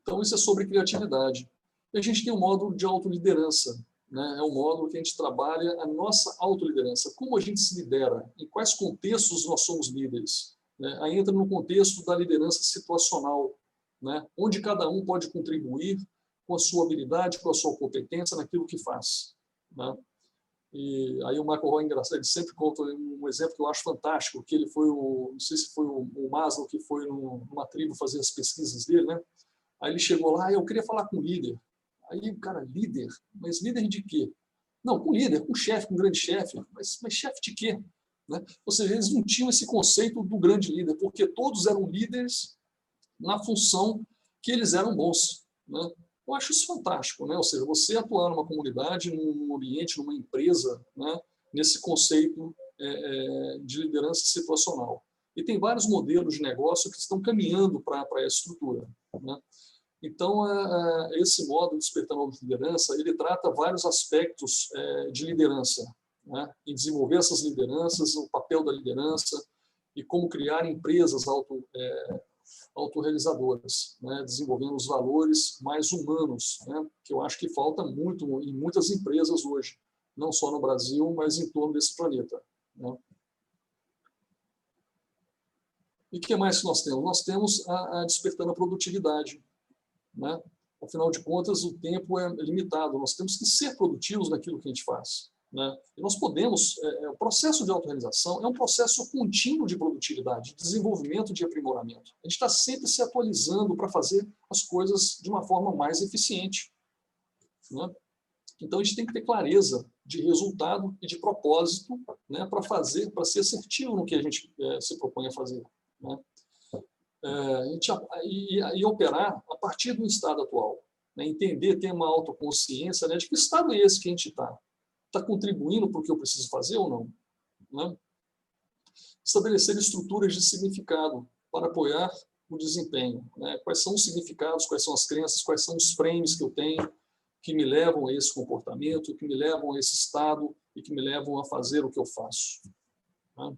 [SPEAKER 2] Então, isso é sobre criatividade. E a gente tem um módulo de autoliderança, né? É um módulo que a gente trabalha a nossa autoliderança. Como a gente se lidera? Em quais contextos nós somos líderes? Né? Aí entra no contexto da liderança situacional, né? Onde cada um pode contribuir com a sua habilidade, com a sua competência naquilo que faz, né? E aí o Michael Hall é engraçado, ele sempre conta um exemplo que eu acho fantástico, que ele foi não sei se foi o Maslow que foi numa tribo fazer as pesquisas dele, né? Aí ele chegou lá, eu queria falar com o líder. Aí o cara, líder? Mas líder de quê? Não, com líder, com chefe, com grande chefe. Mas chefe de quê? Né? Ou seja, eles não tinham esse conceito do grande líder, porque todos eram líderes na função que eles eram bons, né? Eu acho isso fantástico, né? Ou seja, você atuar numa comunidade, num ambiente, numa empresa, né? Nesse conceito de liderança situacional. E tem vários modelos de negócio que estão caminhando para essa estrutura, né? Então, esse modo de despertando de liderança, ele trata vários aspectos de liderança, né? E desenvolver essas lideranças, o papel da liderança e como criar empresas autorrealizadoras, né? Desenvolvendo os valores mais humanos, né? Que eu acho que falta muito em muitas empresas hoje, não só no Brasil, mas em torno desse planeta, né? E o que mais que nós temos? Nós temos a despertando a produtividade, né? Afinal de contas, o tempo é limitado. Nós temos que ser produtivos naquilo que a gente faz, né? E nós podemos... o processo de autorrealização é um processo contínuo de produtividade, de desenvolvimento, de aprimoramento. A gente está sempre se atualizando para fazer as coisas de uma forma mais eficiente, né? Então, a gente tem que ter clareza de resultado e de propósito, né, para ser assertivo no que a gente se propõe a fazer, né? E operar a partir do estado atual, né? Entender, ter uma autoconsciência, né, de que estado é esse que a gente está. Está contribuindo para o que eu preciso fazer ou não, né? Estabelecer estruturas de significado para apoiar o desempenho, né? Quais são os significados, quais são as crenças, quais são os frames que eu tenho que me levam a esse comportamento, que me levam a esse estado e que me levam a fazer o que eu faço, né?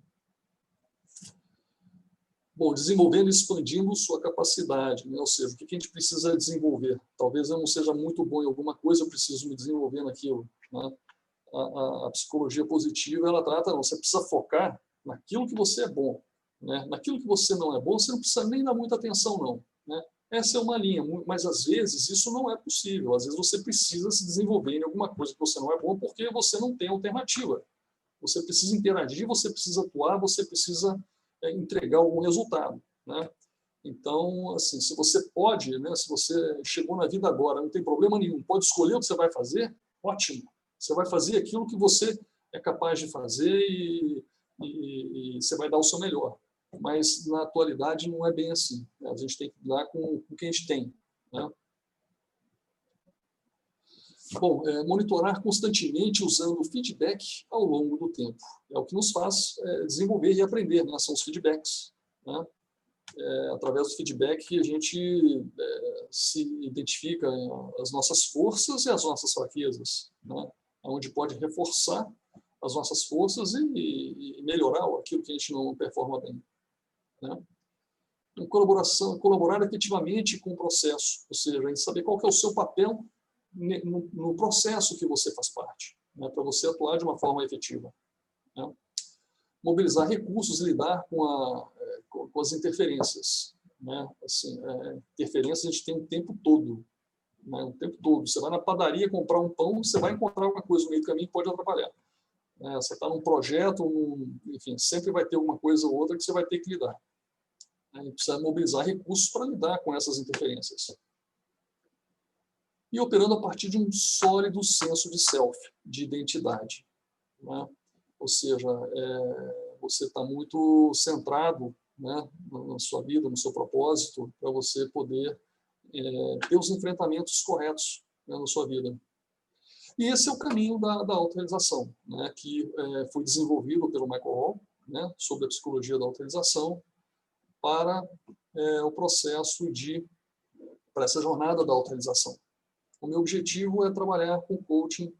[SPEAKER 2] Bom, desenvolvendo e expandindo sua capacidade, né? Ou seja, o que a gente precisa desenvolver? Talvez eu não seja muito bom em alguma coisa, eu preciso me desenvolver naquilo, né? A psicologia positiva, ela trata, não, você precisa focar naquilo que você é bom, né? Naquilo que você não é bom, você não precisa nem dar muita atenção, não, né? Essa é uma linha, mas às vezes isso não é possível. Às vezes você precisa se desenvolver em alguma coisa que você não é bom porque você não tem alternativa. Você precisa interagir, você precisa atuar, você precisa entregar algum resultado, né? Então, assim, se você pode, né, se você chegou na vida agora, não tem problema nenhum, pode escolher o que você vai fazer, ótimo. Você vai fazer aquilo que você é capaz de fazer e você vai dar o seu melhor. Mas, na atualidade, não é bem assim, né? A gente tem que lidar com o que a gente tem, né? Bom, monitorar constantemente usando o feedback ao longo do tempo. É o que nos faz desenvolver e aprender, né? São os feedbacks, né? Através do feedback que a gente se identifica as nossas forças e as nossas fraquezas, né? Onde pode reforçar as nossas forças e melhorar aquilo que a gente não performa bem, né? Colaborar efetivamente com o processo, ou seja, em saber qual que é o seu papel no processo que você faz parte, né, para você atuar de uma forma efetiva, né? Mobilizar recursos e lidar com as interferências, né? Assim, interferências a gente tem o tempo todo, né? O tempo todo. Você vai na padaria comprar um pão, você vai encontrar alguma coisa no meio do caminho que pode atrapalhar. Você está num projeto, enfim, sempre vai ter alguma coisa ou outra que você vai ter que lidar. E precisa mobilizar recursos para lidar com essas interferências. E operando a partir de um sólido senso de self, de identidade, né? Ou seja, você está muito centrado, né, na sua vida, no seu propósito, para você poder ter os enfrentamentos corretos, né, na sua vida. E esse é o caminho da autorrealização, né, que foi desenvolvido pelo Michael Hall, né, sobre a psicologia da autorrealização, para o processo para essa jornada da autorrealização. O meu objetivo é trabalhar com coaching,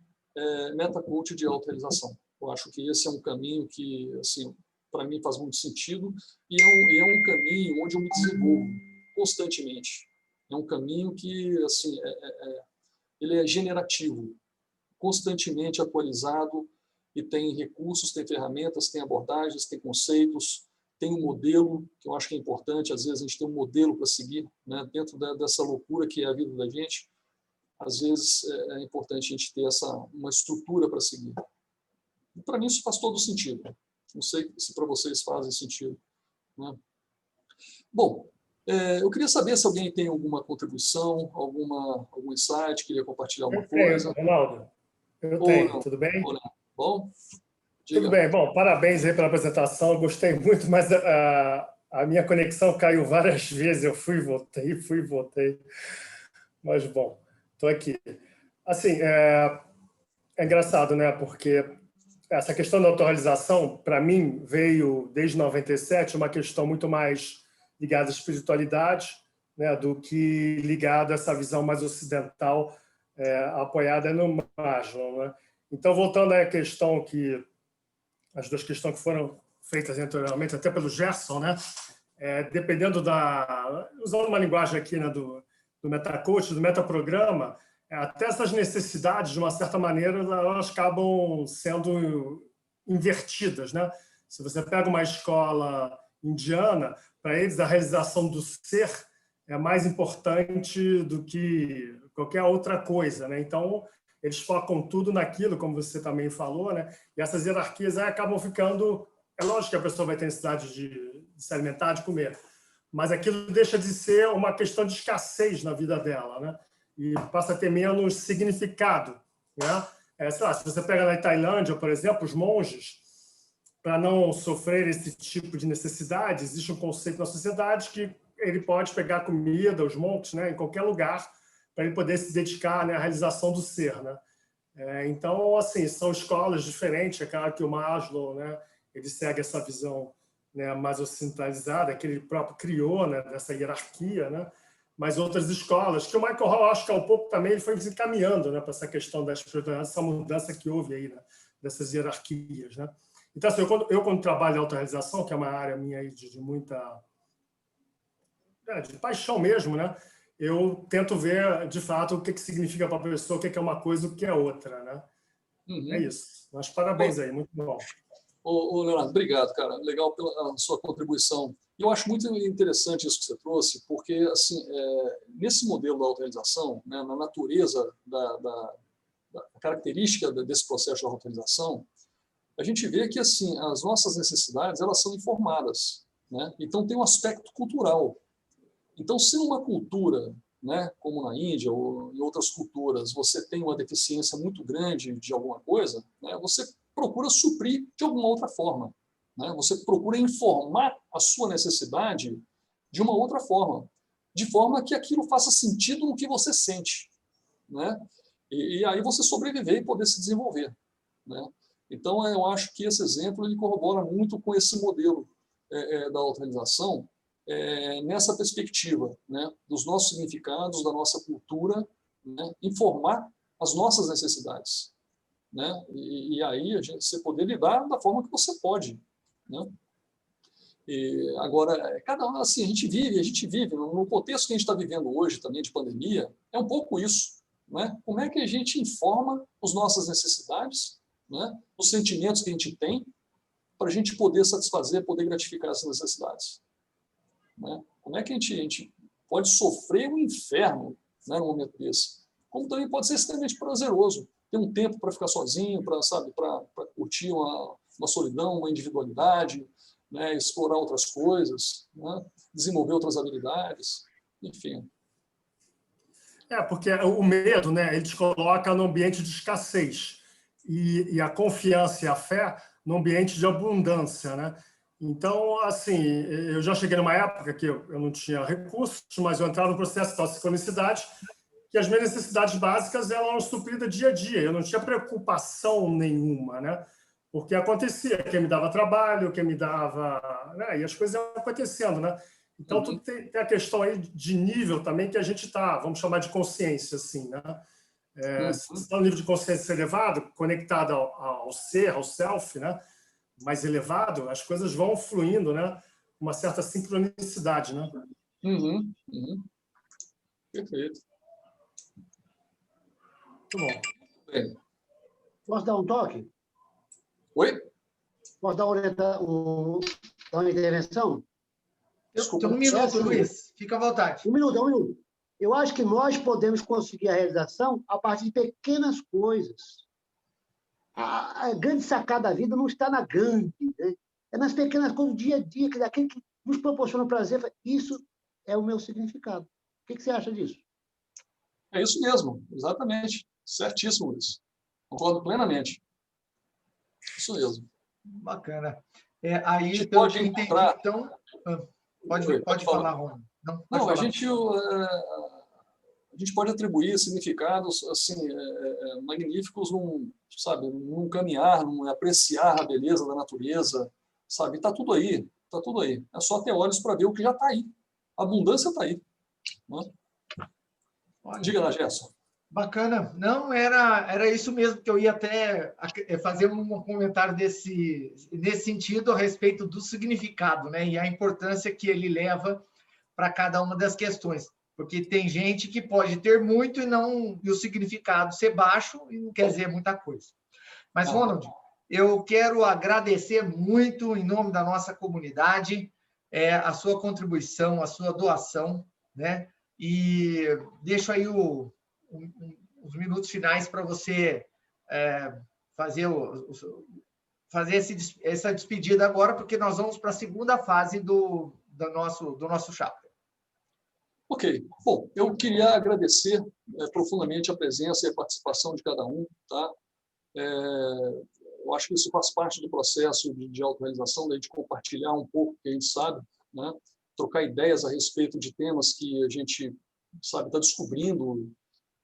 [SPEAKER 2] meta-coaching de autorrealização. Eu acho que esse é um caminho que, assim, para mim faz muito sentido e é um caminho onde eu me desenvolvo constantemente. É um caminho que, assim, ele é generativo, constantemente atualizado e tem recursos, tem ferramentas, tem abordagens, tem conceitos, tem um modelo, que eu acho que é importante. Às vezes a gente tem um modelo para seguir, né, dentro dessa loucura que é a vida da gente. Às vezes é importante a gente ter uma estrutura para seguir. E para mim isso faz todo sentido. Não sei se para vocês fazem sentido, né? Bom, eu queria saber se alguém tem alguma contribuição, algum insight, queria compartilhar alguma coisa.
[SPEAKER 5] Ronaldo, eu tenho. Tudo bem?
[SPEAKER 2] Ou não. Bom?
[SPEAKER 5] Diga. Tudo bem. Bom, parabéns aí pela apresentação. Gostei muito, mas A minha conexão caiu várias vezes, eu fui e voltei. Mas, bom, estou aqui. Assim, é engraçado, né? Porque essa questão da autorrealização, para mim, veio desde 97 uma questão muito mais ligada à espiritualidade, né, do que ligada a essa visão mais ocidental, apoiada no Maslow, né? Então, voltando à questão as duas questões que foram feitas anteriormente, até pelo Gerson, né? Dependendo usando uma linguagem aqui, né, do metacoach, do metaprograma, até essas necessidades, de uma certa maneira, elas acabam sendo invertidas, né? Se você pega uma escola indiana, para eles a realização do ser é mais importante do que qualquer outra coisa, né? Então, eles focam tudo naquilo, como você também falou, né? E essas hierarquias aí acabam ficando... É lógico que a pessoa vai ter necessidade de se alimentar, de comer, mas aquilo deixa de ser uma questão de escassez na vida dela, né? E passa a ter menos significado, né? Sei lá, se você pega na Tailândia, por exemplo, os monges, para não sofrer esse tipo de necessidade, existe um conceito na sociedade que ele pode pegar comida, os monks, né, em qualquer lugar, para ele poder se dedicar, né, à realização do ser, né? Então, assim, são escolas diferentes. É claro que o Maslow, né, ele segue essa visão, né, mais ocidentalizada, que ele próprio criou, né, dessa hierarquia, né? Mas outras escolas, que o Michael Hall, acho que há um pouco também ele foi desencaminhando, né, para essa questão da espiritualidade, essa mudança que houve aí, né, dessas hierarquias, né? Então, assim, eu quando trabalho em autorrealização, que é uma área minha aí de muita... de paixão mesmo, né? Eu tento ver, de fato, o que significa para a pessoa, o que é uma coisa e o que é outra, né?
[SPEAKER 2] Uhum.
[SPEAKER 5] É isso. Mas parabéns aí, muito bom.
[SPEAKER 2] Leonardo, obrigado, cara. Legal pela sua contribuição. E eu acho muito interessante isso que você trouxe, porque assim, nesse modelo da autorrealização, né, na natureza da característica desse processo de autorrealização, a gente vê que assim as nossas necessidades elas são informadas, né? Então tem um aspecto cultural. Então, se numa cultura, né, como na Índia ou em outras culturas, você tem uma deficiência muito grande de alguma coisa, né, você procura suprir de alguma outra forma, né? Você procura informar a sua necessidade de uma outra forma, de forma que aquilo faça sentido no que você sente, né? E aí você sobreviver e poder se desenvolver, né? Então, eu acho que esse exemplo ele corrobora muito com esse modelo da autorrealização, nessa perspectiva, né, dos nossos significados, da nossa cultura, né, informar as nossas necessidades, né, e aí você poder lidar da forma que você pode, né? E agora, assim, a gente vive no contexto que a gente está vivendo hoje também de pandemia, é um pouco isso, né? Como é que a gente informa as nossas necessidades, né, os sentimentos que a gente tem, para a gente poder satisfazer, poder gratificar essas necessidades, né? Como é que a gente pode sofrer um inferno, né, num momento desse? Como também pode ser extremamente prazeroso, ter um tempo para ficar sozinho, para curtir uma solidão, uma individualidade, né, explorar outras coisas, né, desenvolver outras habilidades, enfim.
[SPEAKER 5] Porque o medo, né, ele te coloca no ambiente de escassez e a confiança e a fé no ambiente de abundância, né? Então, assim, eu já cheguei numa época que eu não tinha recursos, mas eu entrava no processo de sincronicidade, que as minhas necessidades básicas eram supridas dia a dia. Eu não tinha preocupação nenhuma, né? Porque acontecia, quem me dava trabalho, quem me dava... né? E as coisas iam acontecendo, né? Então, tudo tem a questão aí de nível também que a gente está, vamos chamar de consciência, assim, né? Se está no nível de consciência elevado, conectado ao ser, ao self, né, mais elevado, as coisas vão fluindo, né, uma certa sincronicidade, né?
[SPEAKER 2] Perfeito.
[SPEAKER 5] Muito bom.
[SPEAKER 2] Bem.
[SPEAKER 3] Posso dar um toque?
[SPEAKER 2] Oi?
[SPEAKER 3] Posso dar uma intervenção?
[SPEAKER 1] Desculpa. Tem um minuto, assim, Luiz. Fica à vontade.
[SPEAKER 3] Um minuto. Eu acho que nós podemos conseguir a realização a partir de pequenas coisas. A grande sacada da vida não está na grande, né? É nas pequenas coisas do dia a dia, aquilo que nos proporciona prazer. Isso é o meu significado. O que você acha disso?
[SPEAKER 2] É isso mesmo, exatamente. Certíssimo, Luiz. Concordo plenamente. Isso mesmo.
[SPEAKER 1] Bacana. Aí,
[SPEAKER 2] pode encontrar...
[SPEAKER 1] então... Pode falar, Ronald.
[SPEAKER 2] Não, a gente pode atribuir significados assim, magníficos num caminhar, num apreciar a beleza da natureza, sabe? Está tudo aí, está tudo aí. É só ter olhos para ver o que já está aí. A abundância está aí. Né? Diga lá, Gerson.
[SPEAKER 1] Bacana. Não, era isso mesmo que eu ia até fazer um comentário nesse sentido a respeito do significado, né? E a importância que ele leva para cada uma das questões. Porque tem gente que pode ter muito e o significado ser baixo e não quer dizer muita coisa. Mas, Ronald, eu quero agradecer muito, em nome da nossa comunidade, a sua contribuição, a sua doação, né? E deixo aí os minutos finais para você fazer essa despedida agora, porque nós vamos para a segunda fase do nosso chapter.
[SPEAKER 2] Ok. Bom, eu queria agradecer profundamente a presença e a participação de cada um. Tá? Eu acho que isso faz parte do processo de autorrealização, da gente compartilhar um pouco o que a gente sabe, né? Trocar ideias a respeito de temas que a gente sabe está descobrindo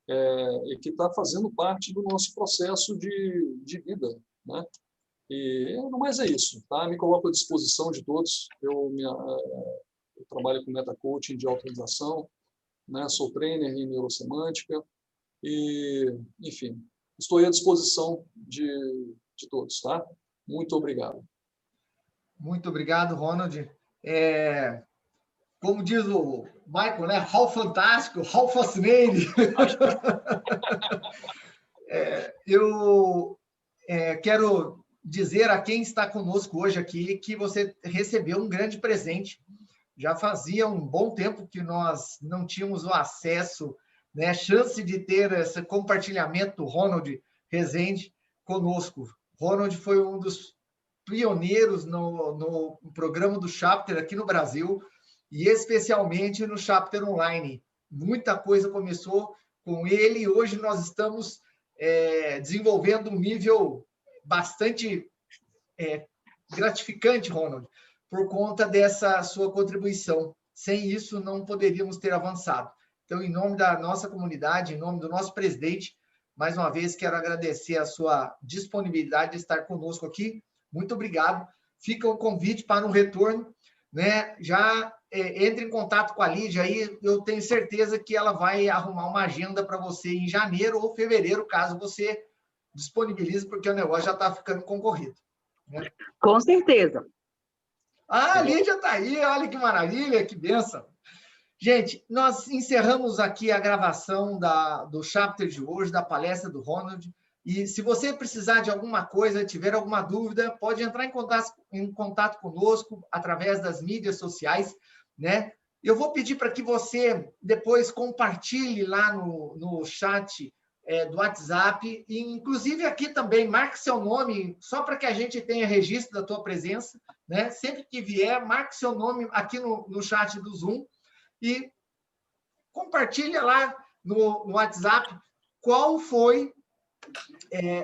[SPEAKER 2] e que está fazendo parte do nosso processo de vida, né? E no mais é isso, tá? Me coloco à disposição de todos. Eu trabalho com metacoaching de autorrealização, né? Sou trainer em neurosemântica e, enfim, estou à disposição de todos, tá? Muito obrigado.
[SPEAKER 1] Muito obrigado, Ronald. Como diz o Michael, né? How fantástico, how fascinating. Eu quero dizer a quem está conosco hoje aqui que você recebeu um grande presente. Já fazia um bom tempo que nós não tínhamos o acesso, né, chance de ter esse compartilhamento do Ronald Rezende conosco. Ronald foi um dos pioneiros no programa do Chapter aqui no Brasil, e especialmente no Chapter Online. Muita coisa começou com ele, e hoje nós estamos desenvolvendo um nível bastante gratificante, Ronald, por conta dessa sua contribuição. Sem isso, não poderíamos ter avançado. Então, em nome da nossa comunidade, em nome do nosso presidente, mais uma vez quero agradecer a sua disponibilidade de estar conosco aqui. Muito obrigado. Fica o convite para um retorno, né? Já entre em contato com a Lídia, aí eu tenho certeza que ela vai arrumar uma agenda para você em janeiro ou fevereiro, caso você disponibilize, porque o negócio já está ficando concorrido. Né?
[SPEAKER 6] Com certeza.
[SPEAKER 1] A Lídia está aí, olha que maravilha, que bênção. Gente, nós encerramos aqui a gravação do chapter de hoje, da palestra do Ronald, e se você precisar de alguma coisa, tiver alguma dúvida, pode entrar em contato conosco através das mídias sociais, né? Eu vou pedir para que você depois compartilhe lá no chat do WhatsApp, e inclusive aqui também, marque seu nome, só para que a gente tenha registro da tua presença, né? Sempre que vier, marque seu nome aqui no chat do Zoom e compartilha lá no WhatsApp qual foi,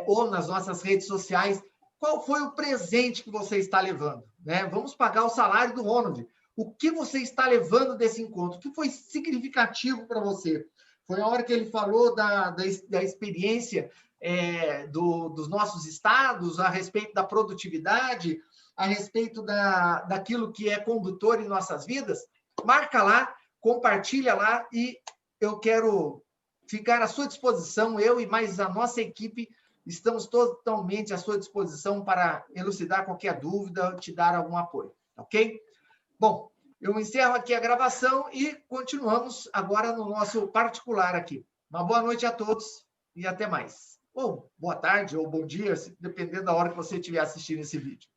[SPEAKER 1] ou nas nossas redes sociais, qual foi o presente que você está levando, né? Vamos pagar o salário do Ronald. O que você está levando desse encontro? O que foi significativo para você? Foi a hora que ele falou da experiência dos nossos estados, a respeito da produtividade, a respeito daquilo que é condutor em nossas vidas? Marca lá, compartilha lá, e eu quero ficar à sua disposição, eu e mais a nossa equipe, estamos totalmente à sua disposição para elucidar qualquer dúvida, te dar algum apoio, ok? Bom, eu encerro aqui a gravação e continuamos agora no nosso particular aqui. Uma boa noite a todos e até mais. Ou boa tarde, ou bom dia, dependendo da hora que você estiver assistindo esse vídeo.